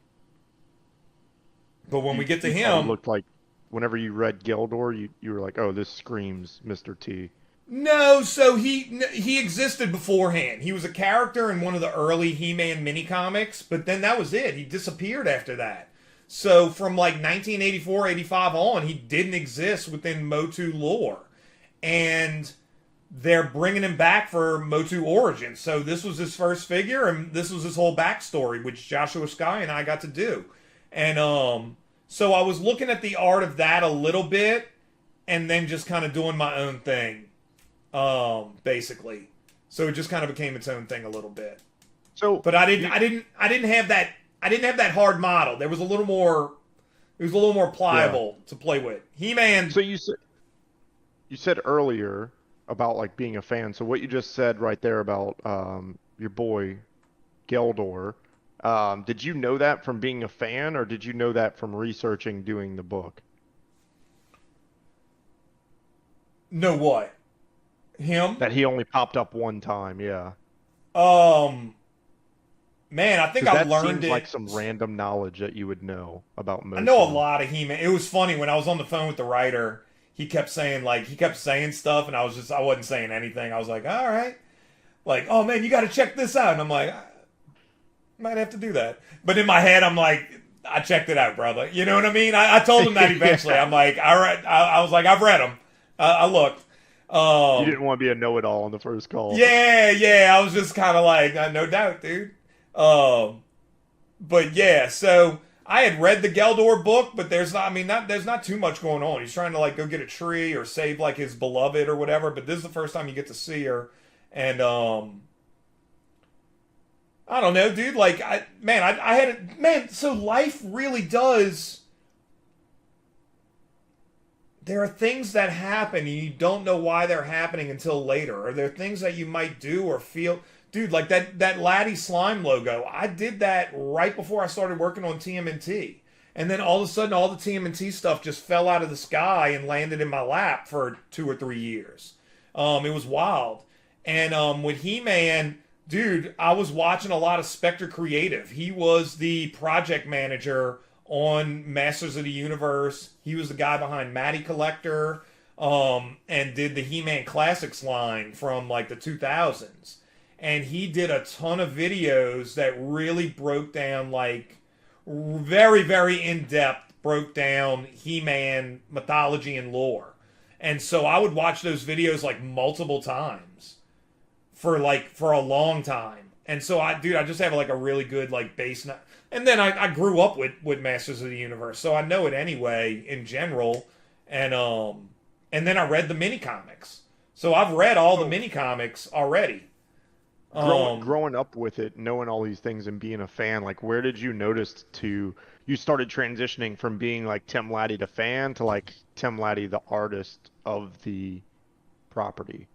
But when we get to him... It looked like whenever you read Geldor, you were like, oh, this screams Mr. T. No, so he existed beforehand. He was a character in one of the early He-Man minicomics, but then that was it. He disappeared after that. So from like 1984, 85 on, he didn't exist within MOTU lore. And they're bringing him back for MOTU Origins. So this was his first figure, and this was his whole backstory, which Joshua Skye and I got to do. And so I was looking at the art of that a little bit, and then just kind of doing my own thing, basically. So it just kind of became its own thing a little bit. So, but I didn't have that hard model. There was a little more. It was a little more pliable to play with. He-Man. So you said earlier about like being a fan. So what you just said right there about your boy Geldor. Did you know that from being a fan, or did you know that from researching doing the book? Know what? Him? That he only popped up one time, yeah. Man, I think I learned seems it. Like some random knowledge that you would know about MOTU. I know a lot of He-Man. It was funny when I was on the phone with the writer. he kept saying stuff, and I wasn't saying anything. I was like, all right, like, oh man, you got to check this out, and I'm like, I might have to do that. But in my head, I'm like, I checked it out, brother. You know what I mean? I told him that eventually. I'm like, all right. I was like, I've read them. I looked. You didn't want to be a know-it-all on the first call. Yeah. I was just kind of like, no doubt, dude. But yeah, so I had read the Geldor book, but there's not too much going on. He's trying to like go get a tree or save like his beloved or whatever. But this is the first time you get to see her, and I don't know, dude. Like, so life really does. There are things that happen and you don't know why they're happening until later. Or there are things that you might do or feel. Dude, like that LATSTREAM logo, I did that right before I started working on TMNT. And then all of a sudden, all the TMNT stuff just fell out of the sky and landed in my lap for 2 or 3 years. It was wild. And with He-Man, dude, I was watching a lot of Spectre Creative. He was the project manager on Masters of the Universe. He was the guy behind Matty Collector, and did the He-Man Classics line from like the 2000s. And he did a ton of videos that really broke down, like, very, very in-depth, broke down He-Man mythology and lore. And so I would watch those videos like multiple times for a long time. And so I just have like a really good like base. And then I grew up with Masters of the Universe, so I know it anyway in general. And then I read the minicomics. So I've read all the minicomics already. Growing up with it, knowing all these things and being a fan, like where did you notice you started transitioning from being like Tim Lattie the fan to like Tim Lattie the artist of the property?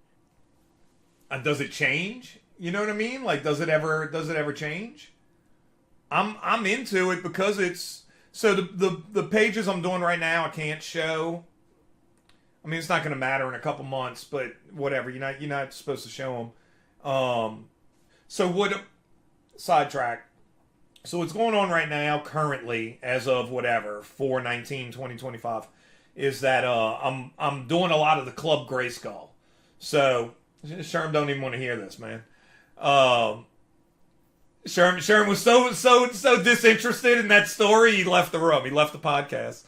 Does it change? You know what I mean? Like, does it ever change? I'm into it because it's so the pages I'm doing right now I can't show. I mean, it's not going to matter in a couple months, but whatever. You're not supposed to show them. Sidetrack. So what's going on right now, currently, as of whatever 4/19/2025, is that I'm doing a lot of the Club Grayskull. So SHRM don't even want to hear this, man. SHRM was so disinterested in that story, he left the room. He left the podcast.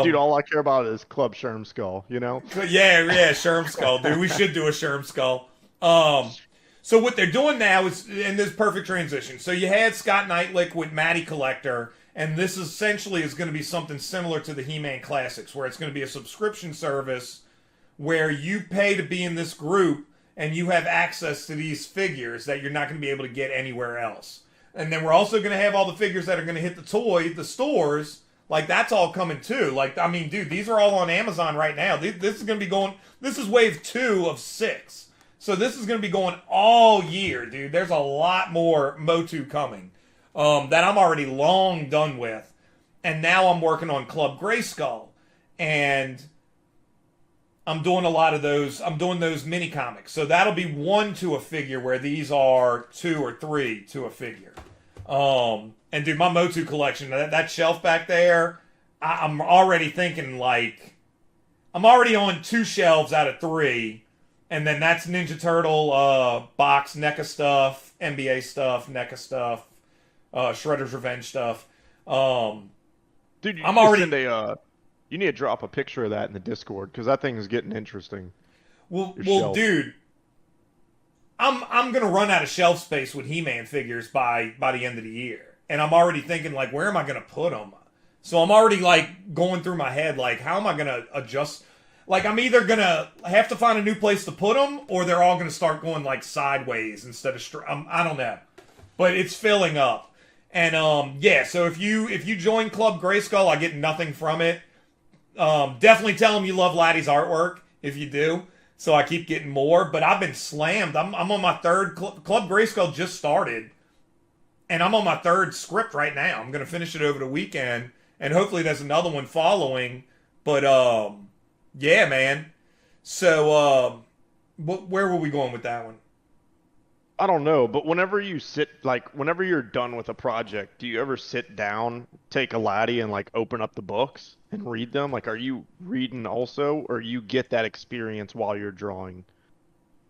Dude, all I care about is Club SHRM Skull, you know? Yeah, SHRM Skull, dude. We should do a SHRM Skull. So what they're doing now is, in this perfect transition. So you had Scott Knightlick with Matty Collector, and this essentially is going to be something similar to the He-Man Classics, where it's going to be a subscription service where you pay to be in this group, and you have access to these figures that you're not going to be able to get anywhere else. And then we're also going to have all the figures that are going to hit the stores. Like, that's all coming too. Like, I mean, dude, these are all on Amazon right now. This is going to be going, this is wave 2 of 6. So this is going to be going all year, dude. There's a lot more MOTU coming that I'm already long done with. And now I'm working on Club Grayskull. And I'm doing a lot of those. I'm doing those mini comics. So that'll be 1 to a figure, where these are 2 or 3 to a figure. And dude, my MOTU collection, that shelf back there, I'm already thinking like, I'm already on 2 shelves out of 3. And then that's Ninja Turtle box, NECA stuff, NBA stuff, NECA stuff, Shredder's Revenge stuff. Dude, I'm already... You need to drop a picture of that in the Discord, because that thing is getting interesting. Well, dude, I'm gonna run out of shelf space with He-Man figures by the end of the year, and I'm already thinking like, where am I gonna put them? So I'm already like going through my head like, how am I gonna adjust? Like, I'm either gonna have to find a new place to put them, or they're all gonna start going like sideways instead of I don't know, but it's filling up, and yeah. So if you join Club Grayskull, I get nothing from it. Definitely tell them you love Lattie's artwork if you do. So I keep getting more, but I've been slammed. I'm on my 3rd Club Grayskull just started, and I'm on my 3rd script right now. I'm gonna finish it over the weekend, and hopefully there's another one following. But yeah, man. So where were we going with that one? I don't know, but whenever you sit, like, whenever you're done with a project, do you ever sit down, take a laddie, and like open up the books and read them? Like, are you reading also, or you get that experience while you're drawing?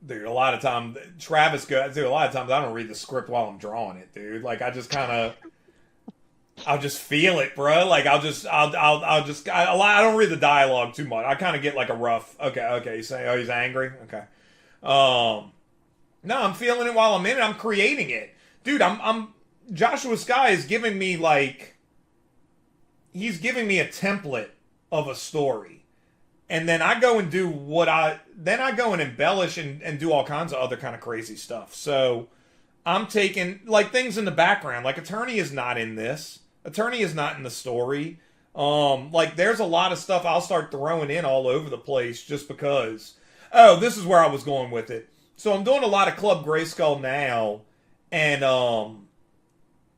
Dude, a lot of times Travis goes. Dude, a lot of times I don't read the script while I'm drawing it, dude. Like I just kind of, I'll just feel it, bro. Like I don't read the dialogue too much. I kind of get like a rough. Okay. You say, oh, he's angry. Okay. No, I'm feeling it while I'm in it. I'm creating it, dude. I'm Joshua Sky is giving me like, he's giving me a template of a story. And then I go and do then I go and embellish and do all kinds of other kind of crazy stuff. So I'm taking like things in the background. Like Attorney is not in this. Attorney is not in the story. Like there's a lot of stuff I'll start throwing in all over the place just because. Oh, this is where I was going with it. So I'm doing a lot of Club Grayskull now, and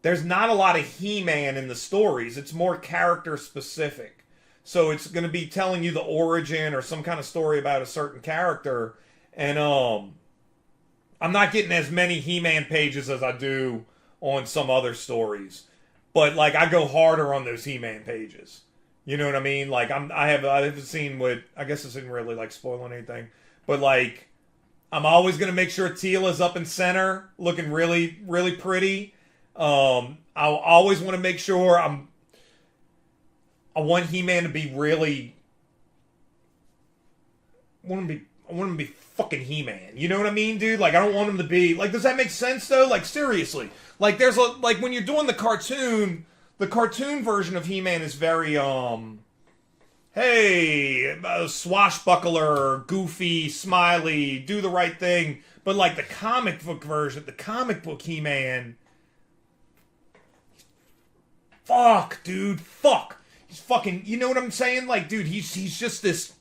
there's not a lot of He-Man in the stories. It's more character specific. So it's going to be telling you the origin or some kind of story about a certain character. And I'm not getting as many He-Man pages as I do on some other stories. But like I go harder on those He-Man pages. You know what I mean? Like I haven't seen what, I guess this isn't really like spoiling anything. But like I'm always going to make sure Teela's up in center, looking really, really pretty. I'll always want to make sure I want He-Man to be really. I want him to be fucking He-Man. You know what I mean, dude? Like I don't want him to be like. Does that make sense though? Like seriously, like there's like when you're doing the cartoon version of He-Man is very hey, swashbuckler, goofy, smiley, do the right thing. But like the comic book version, the comic book He-Man, fuck, dude, fuck. He's fucking, you know what I'm saying? Like, dude, he's just this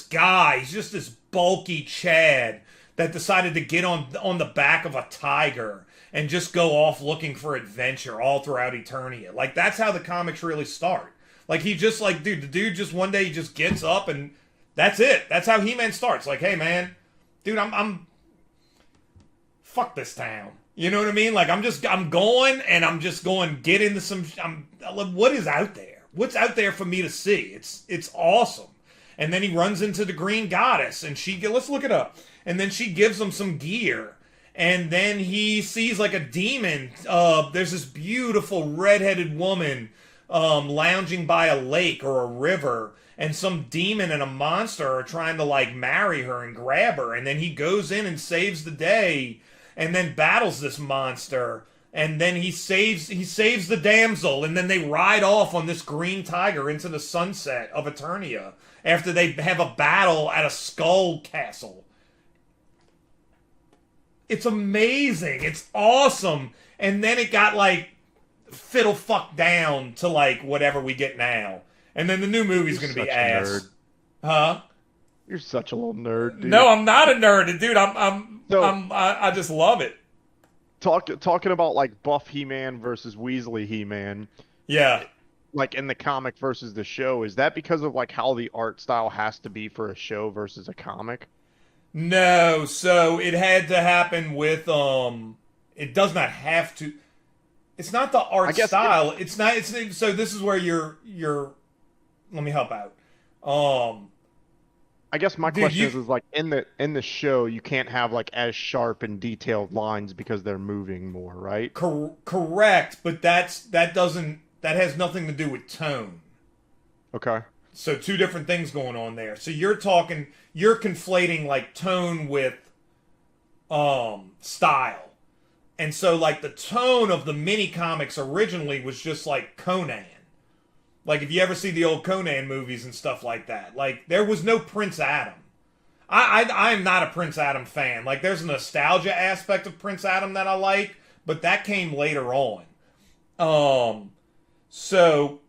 guy. He's just this bulky Chad that decided to get on the back of a tiger and just go off looking for adventure all throughout Eternia. Like, that's how the comics really start. Like, he just, like, dude, the dude just one day he just gets up and that's it. That's how He-Man starts. Like, hey, man, dude, I'm fuck this town. You know what I mean? Like, I'm going and I'm just going get into some, what is out there? What's out there for me to see? It's awesome. And then he runs into the Green Goddess and let's look it up. And then she gives him some gear. And then he sees like a demon. There's this beautiful redheaded woman lounging by a lake or a river, and some demon and a monster are trying to like marry her and grab her, and then he goes in and saves the day and then battles this monster, and then he saves the damsel, and then they ride off on this green tiger into the sunset of Eternia after they have a battle at a skull castle. It's amazing. It's awesome. And then it got like fiddle fuck down to like whatever we get now. And then the new movie's going to be ass. Nerd. Huh? You're such a little nerd, dude. No, I'm not a nerd, dude. I just love it. Talking about like Buff He-Man versus Weasley He-Man. Yeah. Like in the comic versus the show, is that because of like how the art style has to be for a show versus a comic? No, so it had to happen with it does not have to. It's not the art style. It's not. It's so. This is where you're. Let me help out. I guess my question is like in the show you can't have like as sharp and detailed lines because they're moving more, right? Correct, but that has nothing to do with tone. Okay. So two different things going on there. So you're conflating like tone with style. And so like the tone of the mini comics originally was just like Conan. Like if you ever see the old Conan movies and stuff like that, like there was no Prince Adam. I'm not a Prince Adam fan. Like there's a nostalgia aspect of Prince Adam that I like, but that came later on. So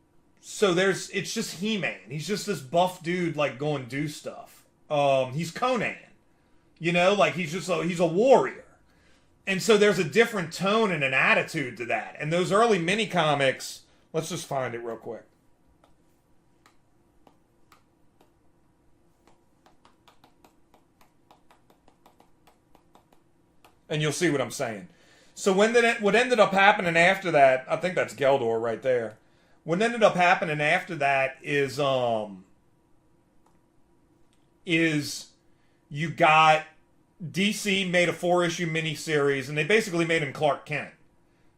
it's just He-Man. He's just this buff dude like going do stuff. He's Conan. You know, like he's a warrior. And so there's a different tone and an attitude to that. And those early mini comics, let's just find it real quick. and you'll see what I'm saying. So what ended up happening after that, I think that's Geldor right there. What ended up happening after that is you got DC made a 4-issue miniseries, and they basically made him Clark Kent.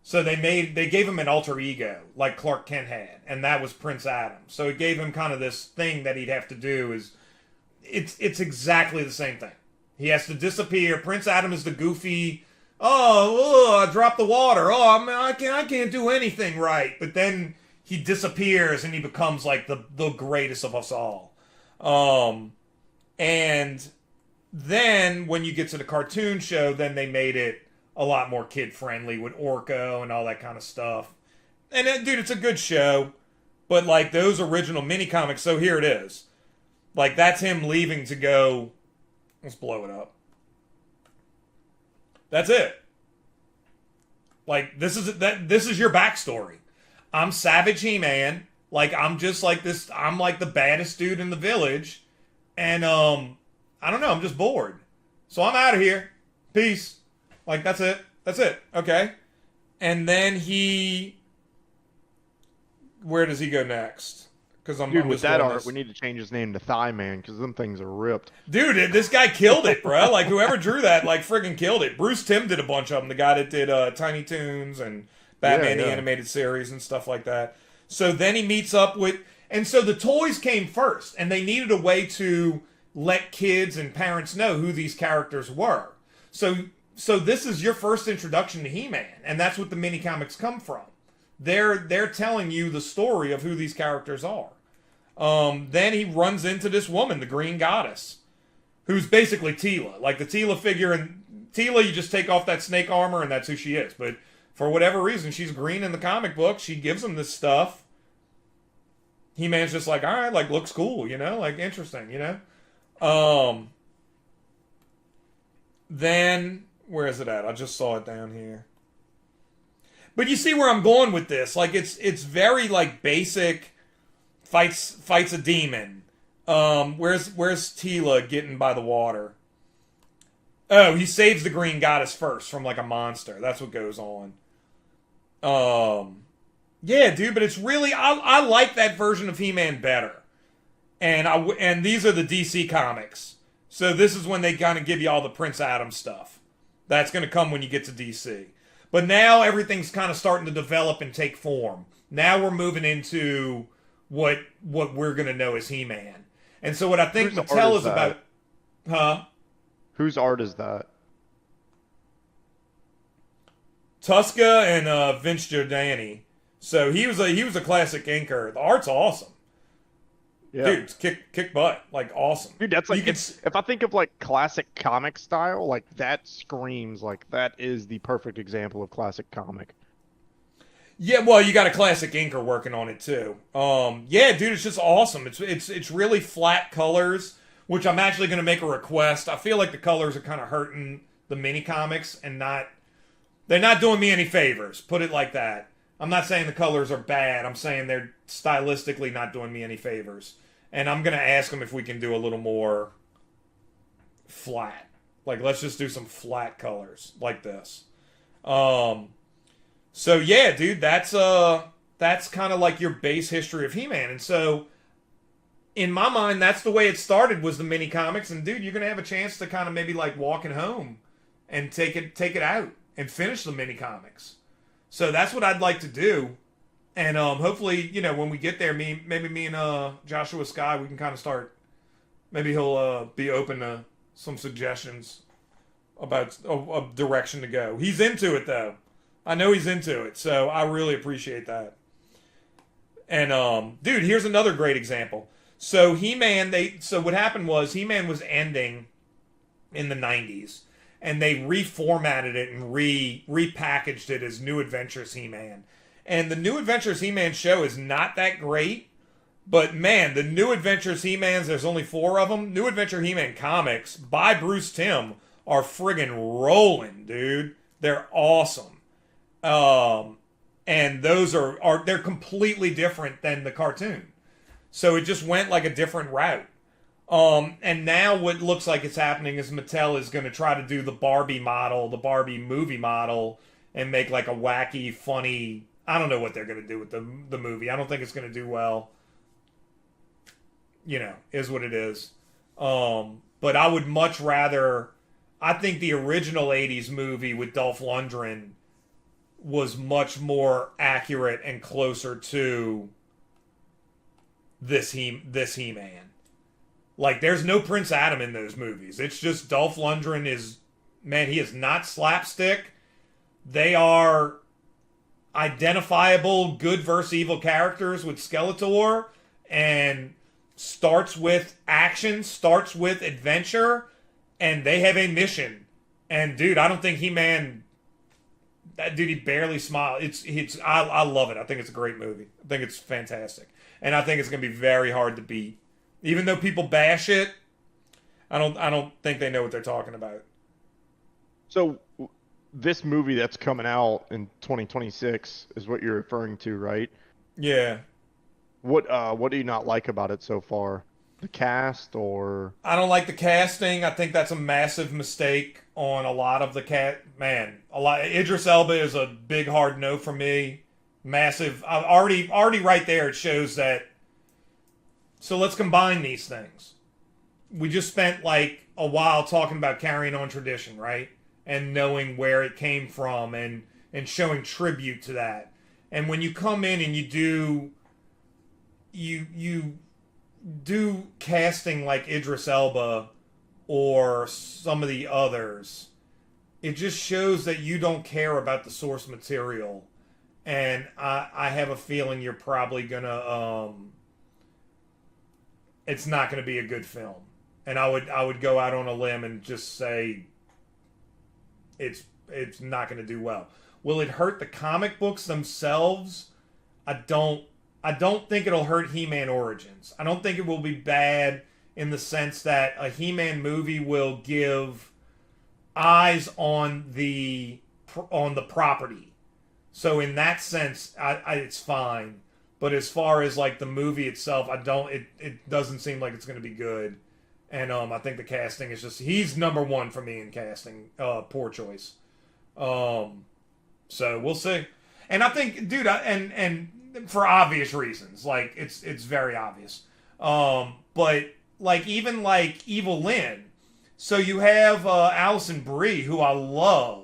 So they gave him an alter ego like Clark Kent had, and that was Prince Adam. So it gave him kind of this thing that he'd have to do. It's exactly the same thing. He has to disappear. Prince Adam is the goofy, I dropped the water. I can't do anything right. But then he disappears and he becomes like the greatest of us all. And then when you get to the cartoon show, then they made it a lot more kid-friendly with Orko and all that kind of stuff. And dude, it's a good show. But like those original mini-comics, so here it is. Like that's him leaving to go... Let's blow it up. That's it. Like this is your backstory. I'm Savage He-Man. Like I'm just like this. I'm like the baddest dude in the village. And I don't know, I'm just bored. So I'm out of here. Peace. Like, that's it. That's it. Okay. And then where does he go next? Because Dude, with that art, we need to change his name to Thigh Man, because them things are ripped. Dude, this guy killed it, bro. Like, whoever drew that, like, friggin' killed it. Bruce Timm did a bunch of them. The guy that did Tiny Toons and Batman the Animated Series and stuff like that. So then he meets up with... And so the toys came first, and they needed a way to let kids and parents know who these characters were. So this is your first introduction to He-Man, and that's what the mini-comics come from. They're telling you the story of who these characters are. Then he runs into this woman, the Green Goddess, who's basically Teela. Like the Teela figure, and Teela, you just take off that snake armor, and that's who she is. But for whatever reason, she's green in the comic book. She gives him this stuff. He-Man's just like, all right, like, looks cool, you know? Like, interesting, you know? Then, where is it at? I just saw it down here. But you see where I'm going with this. Like, it's very, like, basic, fights a demon. Where's Teela getting by the water? Oh, he saves the Green Goddess first from, like, a monster. That's what goes on. Yeah, dude, but it's really... I like that version of He-Man better. And these are the DC comics. So this is when they kind of give you all the Prince Adam stuff. That's going to come when you get to DC. But now everything's kind of starting to develop and take form. Now we're moving into what we're going to know as He-Man. And so what I think Mattel is about... Huh? Whose art is that? Tuska and Vince Giordani. So he was a classic inker. The art's awesome. Yeah. Dude, kick butt. Like, awesome. Dude, that's like, if I think of like classic comic style, like that screams like that is the perfect example of classic comic. Yeah, well, you got a classic inker working on it too. Yeah, dude, it's just awesome. It's really flat colors, which I'm actually going to make a request. I feel like the colors are kind of hurting the mini comics and they're not doing me any favors. Put it like that. I'm not saying the colors are bad. I'm saying they're stylistically not doing me any favors. And I'm going to ask them if we can do a little more flat. Like, let's just do some flat colors like this. So, yeah, dude, that's kind of like your base history of He-Man. And so, in my mind, that's the way it started, was the mini comics. And, dude, you're going to have a chance to kind of maybe, like, walking home and take it out and finish the mini comics. So that's what I'd like to do. And hopefully, you know, when we get there, maybe me and Joshua Sky, we can kind of start. Maybe he'll be open to some suggestions about a direction to go. He's into it, though. I know he's into it, so I really appreciate that. And dude, here's another great example. So He-Man, so what happened was He-Man was ending in the 90s. And they reformatted it and repackaged it as New Adventures He-Man. And the New Adventures He-Man show is not that great. But man, the New Adventures He-Mans, there's only 4 of them. New Adventure He-Man comics by Bruce Timm are friggin' rolling, dude. They're awesome. And those they're completely different than the cartoon. So it just went like a different route. And now what looks like it's happening is Mattel is going to try to do the Barbie model, the Barbie movie model, and make like a wacky, funny. I don't know what they're going to do with the movie. I don't think it's going to do well. You know, is what it is. But I would much rather. I think the original '80s movie with Dolph Lundgren was much more accurate and closer to this He-Man. Like, there's no Prince Adam in those movies. It's just Dolph Lundgren is, man, he is not slapstick. They are identifiable good versus evil characters with Skeletor, and starts with action, starts with adventure, and they have a mission. And dude, I don't think He-Man, that dude, he barely smiled. I love it. I think it's a great movie. I think it's fantastic. And I think it's going to be very hard to beat. Even though people bash it, I don't think they know what they're talking about. So this movie that's coming out in 2026 is what you're referring to, right? Yeah. What do you not like about it so far? The cast, or? I don't like the casting. I think that's a massive mistake on a lot of the Idris Elba is a big hard no for me. Massive. Already right there, it shows that. So let's combine these things. We just spent like a while talking about carrying on tradition, right? And knowing where it came from and showing tribute to that. And when you come in and you do casting like Idris Elba or some of the others, it just shows that you don't care about the source material. And I have a feeling you're probably gonna it's not gonna be a good film. And I would go out on a limb and just say it's not gonna do well. Will it hurt the comic books themselves? I don't think it'll hurt He-Man Origins. I don't think it will be bad in the sense that a He-Man movie will give eyes on the property. So in that sense, it's fine. But as far as like the movie itself, it doesn't seem like it's going to be good. And I think the casting is just, he's number one for me in casting. Poor choice. So we'll see. And I think, dude, and for obvious reasons, like it's very obvious. But like even like Evil Lynn, so you have Alison Brie, who I love,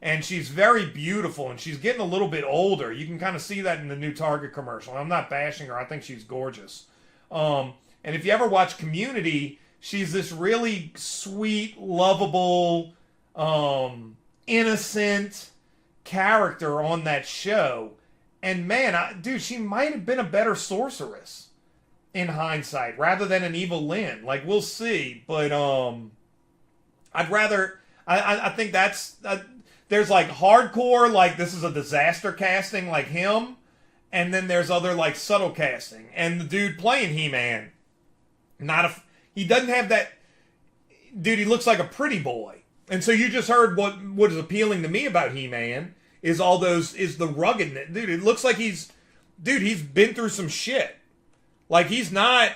and she's very beautiful, and she's getting a little bit older. You can kind of see that in the new Target commercial. I'm not bashing her; I think she's gorgeous. And if you ever watch Community, she's this really sweet, lovable, innocent character on that show. And man, dude, she might have been a better sorceress in hindsight rather than an Evil Lynn. Like, we'll see. But I'd rather. I think that's. There's like hardcore, like this is a disaster casting, like him. And then there's other like subtle casting. And the dude playing He-Man, he doesn't have that. Dude, he looks like a pretty boy. And so you just heard what is appealing to me about He-Man. Is the ruggedness. Dude, it looks like he's been through some shit. Like he's not,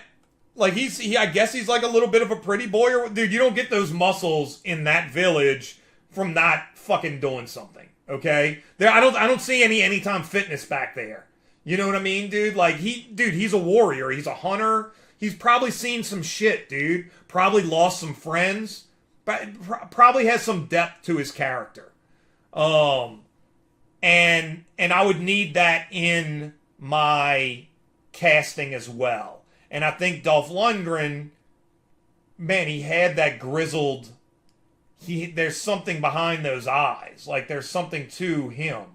like I guess he's like a little bit of a pretty boy, or dude, you don't get those muscles in that village from not fucking doing something, okay? I don't see any Anytime Fitness back there. You know what I mean, dude? Like he's a warrior, he's a hunter, he's probably seen some shit, dude. Probably lost some friends, but probably has some depth to his character. And I would need that in my casting as well. And I think Dolph Lundgren, man, he had that grizzled. There's something behind those eyes. Like there's something to him.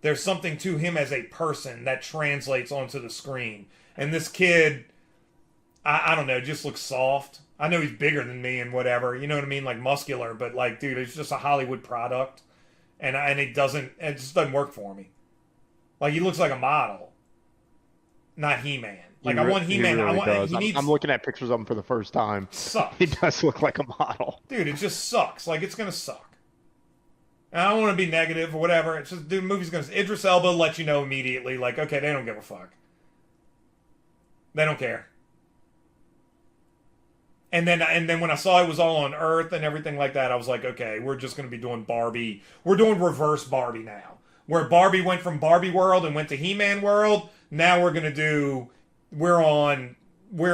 There's something to him as a person that translates onto the screen. And this kid, I don't know, just looks soft. I know he's bigger than me and whatever. You know what I mean? Like muscular, but like, dude, it's just a Hollywood product. And it just doesn't work for me. Like, he looks like a model, not He-Man. Like, I want He-Man. I'm looking at pictures of him for the first time. Sucks. He does look like a model. Dude, it just sucks. Like, it's going to suck. And I don't want to be negative or whatever. It's just, dude, the movie's going to... Idris Elba let you know immediately, like, okay, they don't give a fuck. They don't care. And then when I saw it was all on Earth and everything like that, I was like, okay, we're just going to be doing Barbie. We're doing reverse Barbie now. Where Barbie went from Barbie world and went to He-Man world, now we're going to do, we're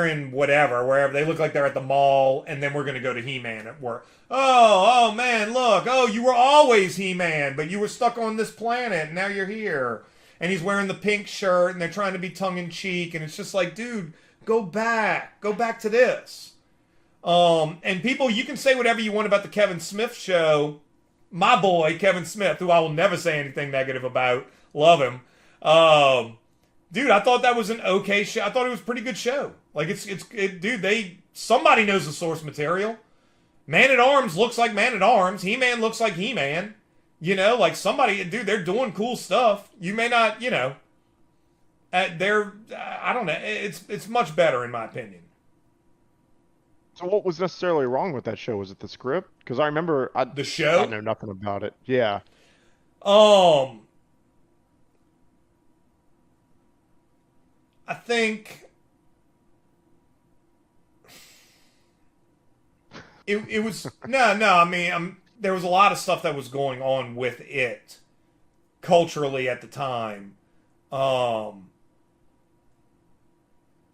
in whatever, wherever. They look like they're at the mall, and then we're going to go to He-Man at work. Oh man, look. Oh, you were always He-Man, but you were stuck on this planet, and now you're here. And he's wearing the pink shirt, and they're trying to be tongue-in-cheek, and it's just like, dude, go back to this. And people, you can say whatever you want about the Kevin Smith show. My boy, Kevin Smith, who I will never say anything negative about. Love him. Dude, I thought that was an okay show. I thought it was a pretty good show. Like, dude, somebody knows the source material. Man-at-Arms looks like Man-at-Arms. He-Man looks like He-Man. You know, like somebody, dude, they're doing cool stuff. You may not, you know, I don't know. It's much better in my opinion. So what was necessarily wrong with that show? Was it the script? Because I remember the show. I know nothing about it. Yeah. I think it was no. I mean, there was a lot of stuff that was going on with it culturally at the time.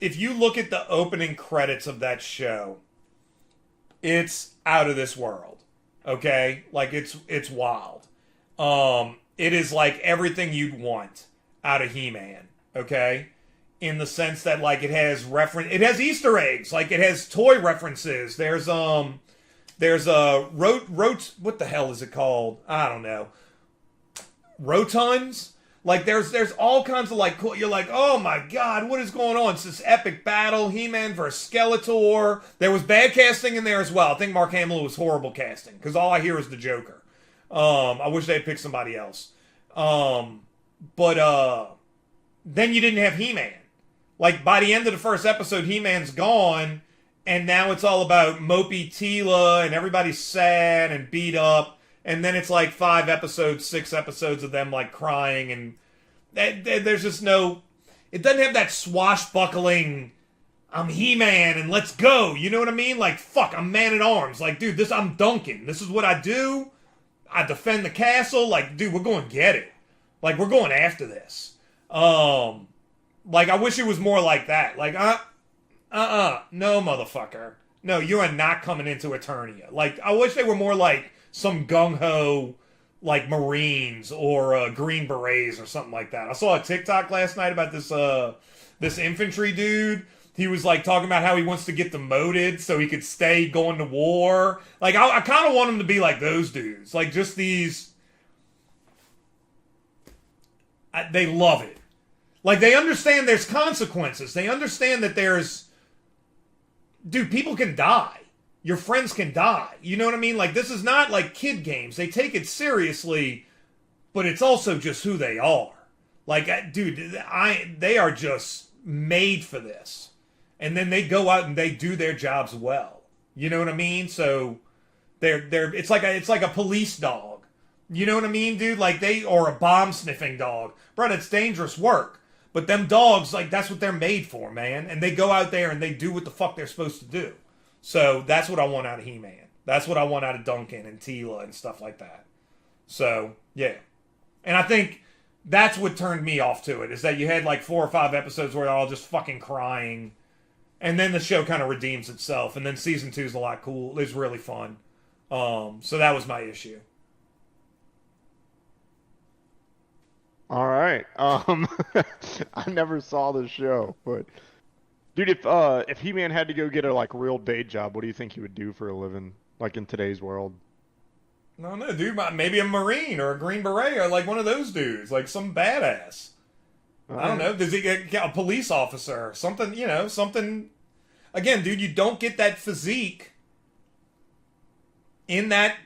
If you look at the opening credits of that show, it's out of this world. Okay? Like it's wild. It is like everything you'd want out of He-Man. Okay? In the sense that like it has Easter eggs, like it has toy references. There's what the hell is it called? I don't know. Rotuns? Like there's all kinds of like cool, you're like, oh my god, what is going on? It's this epic battle, He-Man versus Skeletor. There was bad casting in there as well. I think Mark Hamill was horrible casting, because all I hear is the Joker. I wish they'd picked somebody else. But then you didn't have He-Man. Like by the end of the first episode, He-Man's gone, and now it's all about mopey Tila, and everybody's sad and beat up. And then it's like 6 episodes of them like crying, and there's just no, it doesn't have that swashbuckling, I'm He-Man and let's go, you know what I mean? Like, fuck, I'm Man-at-Arms. Like, dude, I'm Duncan. This is what I do. I defend the castle. Like, dude, we're going to get it. Like, we're going after this. Like, I wish it was more like that. Like, no, motherfucker. No, you are not coming into Eternia. Like, I wish they were more like some gung-ho, like, Marines or Green Berets or something like that. I saw a TikTok last night about this infantry dude. He was, like, talking about how he wants to get demoted so he could stay going to war. Like, I kind of want him to be like those dudes. Like, just these... they love it. Like, they understand there's consequences. They understand that there's... Dude, people can die. Your friends can die. You know what I mean? Like, this is not like kid games. They take it seriously, but it's also just who they are. Like, dude, they are just made for this. And then they go out and they do their jobs well. You know what I mean? So it's like a police dog. You know what I mean, dude? Like or a bomb sniffing dog. Bro, it's dangerous work. But them dogs, like, that's what they're made for, man. And they go out there and they do what the fuck they're supposed to do. So that's what I want out of He-Man. That's what I want out of Duncan and Tila and stuff like that. So, yeah. And I think that's what turned me off to it, is that you had like 4 or 5 episodes where they're all just fucking crying. And then the show kind of redeems itself. And then season 2 is a lot cool. It's really fun. So that was my issue. All right. I never saw the show, but dude, if He-Man had to go get a like real day job, what do you think he would do for a living, like in today's world? I don't know, dude. Maybe a Marine or a Green Beret or like one of those dudes, like some badass. I don't know. Does he get a police officer? Something, you know, something. Again, dude, you don't get that physique in that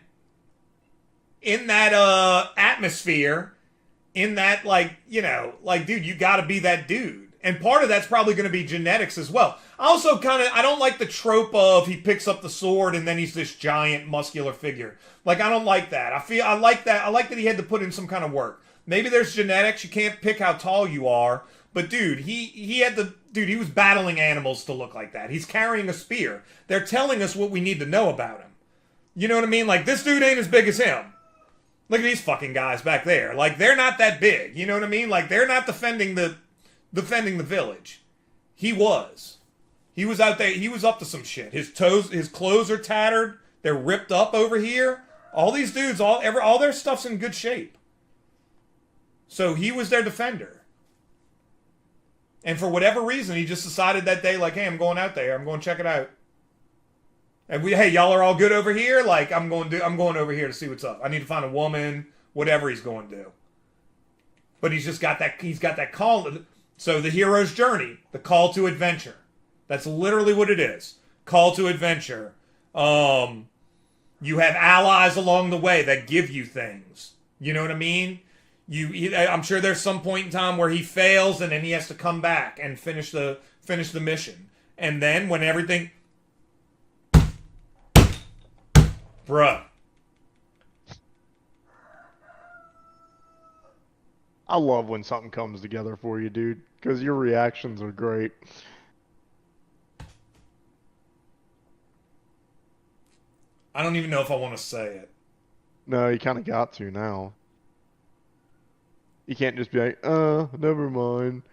atmosphere. In that, like, you know, like, dude, you got to be that dude. And part of that's probably going to be genetics as well. I also I don't like the trope of he picks up the sword and then he's this giant muscular figure. Like, I don't like that. I like that he had to put in some kind of work. Maybe there's genetics. You can't pick how tall you are. But dude, he was battling animals to look like that. He's carrying a spear. They're telling us what we need to know about him. You know what I mean? Like, this dude ain't as big as him. Look at these fucking guys back there. Like, they're not that big. You know what I mean? Like, they're not defending the village. He was. He was out there. He was up to some shit. His clothes are tattered. They're ripped up over here. All these dudes, all their stuff's in good shape. So he was their defender. And for whatever reason, he just decided that day, like, hey, I'm going out there. I'm going to check it out. And hey, y'all are all good over here? Like, I'm going over here to see what's up. I need to find a woman, whatever he's going to do. But he's got that call. So the hero's journey, the call to adventure. That's literally what it is. Call to adventure. You have allies along the way that give you things. You know what I mean? I'm sure there's some point in time where he fails and then he has to come back and finish the mission. And then when everything... Bruh. I love when something comes together for you, dude, because your reactions are great. I don't even know if I want to say it. No, you kind of got to now. You can't just be like, never mind.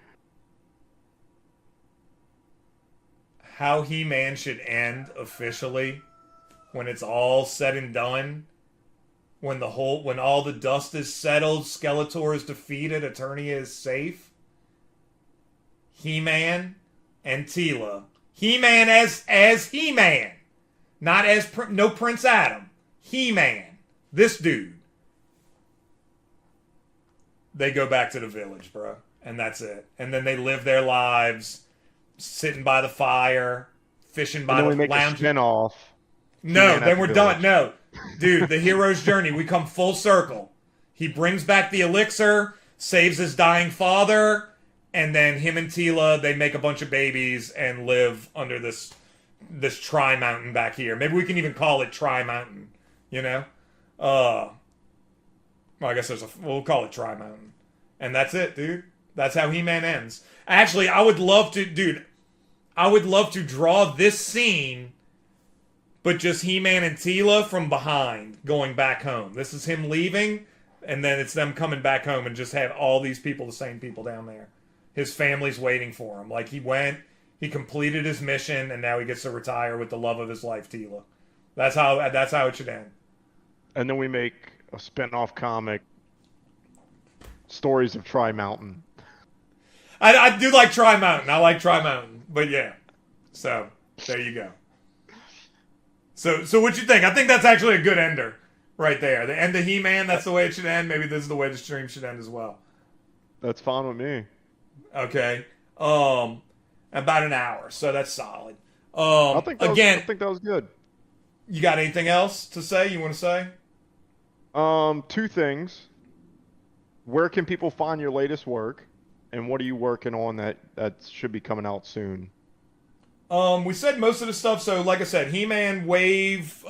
How He-Man should end officially, when it's all said and done, when all the dust is settled, Skeletor is defeated, Eternia is safe. He-Man and Teela. He-Man as He-Man, not as no Prince Adam. He-Man, this dude. They go back to the village, bro, and that's it. And then they live their lives, sitting by the fire, fishing by the lounge. And then we make a spin-off. No, then we're done. No, dude, the hero's journey. We come full circle. He brings back the elixir, saves his dying father, and then him and Teela, they make a bunch of babies and live under this Tri-Mountain back here. Maybe we can even call it Tri-Mountain, you know? Well, I guess we'll call it Tri-Mountain. And that's it, dude. That's how He-Man ends. Actually, I would love to draw this scene, but just He-Man and Teela from behind going back home. This is him leaving, and then it's them coming back home and just have all these people, the same people down there. His family's waiting for him. Like, he completed his mission, and now he gets to retire with the love of his life, Teela. That's how it should end. And then we make a spin-off comic, Stories of Tri-Mountain. I do like Tri-Mountain. I like Tri-Mountain. But yeah. So, there you go. So what you think? I think that's actually a good ender right there. The end of He-Man, that's the way it should end. Maybe this is the way the stream should end as well. That's fine with me. Okay. About an hour. So that's solid. I think that was good. You got anything else to say? You want to say? Two things. Where can people find your latest work? And what are you working on that should be coming out soon? We said most of the stuff, so like I said, He-Man Wave,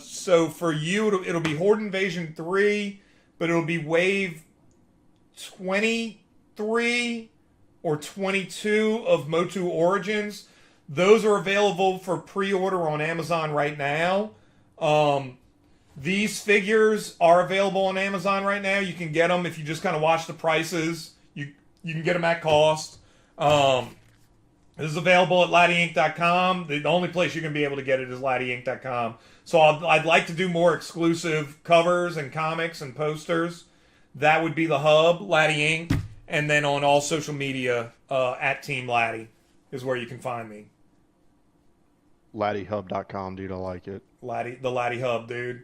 so for you, it'll be Horde Invasion 3, but it'll be Wave 23 or 22 of MOTU Origins. Those are available for pre-order on Amazon right now. These figures are available on Amazon right now. You can get them if you just kind of watch the prices. You can get them at cost. This is available at LattieInc.com. The only place you're going to be able to get it is LattieInc.com. So I'd like to do more exclusive covers and comics and posters. That would be the hub, Lattie Inc. And then on all social media, at Team Lattie is where you can find me. LattieHub.com, dude. I like it. The Lattie Hub, dude.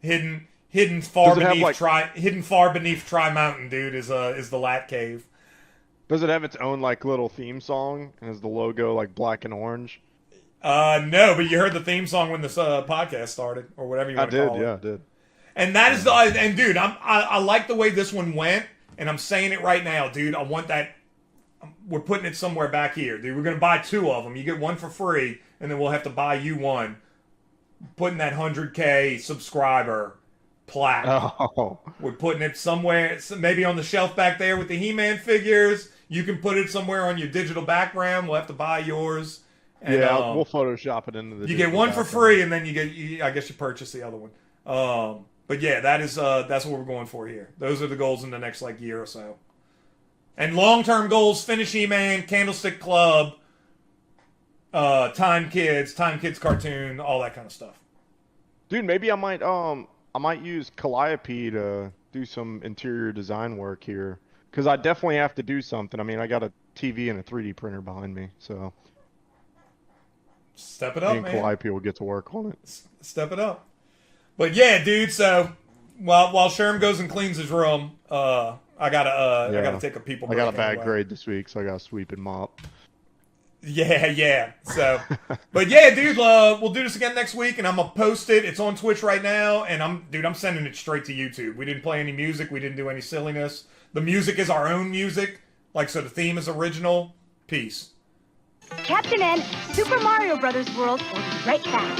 Hidden far beneath Tri-Mountain, dude, is the Lat Cave. Does it have its own little theme song? And is the logo black and orange? No, but you heard the theme song when this podcast started, or whatever you want to call it. I did. And that is and dude, I like the way this one went, and I'm saying it right now, dude. I want that. we're putting it somewhere back here. Dude, we're going to buy 2 of them. You get one for free, and then we'll have to buy you one. Putting that 100K subscriber plaque. Oh. We're putting it somewhere, maybe on the shelf back there with the He-Man figures. You can put it somewhere on your digital background. We'll have to buy yours. And, yeah, we'll Photoshop it into the. You get one for free, and then I guess you purchase the other one. But yeah, that's what we're going for here. Those are the goals in the next year or so. And long-term goals: finish He-Man, Candlestick Club, Time Kids cartoon, all that kind of stuff. Dude, maybe I might use Calliope to do some interior design work here, because I definitely have to do something. I mean, I got a TV and a 3D printer behind me, so. Step it up, man. Calliope will get to work on it. Step it up. But yeah, dude. So while SHRM goes and cleans his room, I gotta take a people break. I got a bad grade this week, so I gotta sweep and mop. Yeah. So, but yeah, dude. We'll do this again next week, and I'm gonna post it. It's on Twitch right now, and I'm sending it straight to YouTube. We didn't play any music. We didn't do any silliness. The music is our own music. So the theme is original. Peace. Captain N, Super Mario Brothers World will be right back.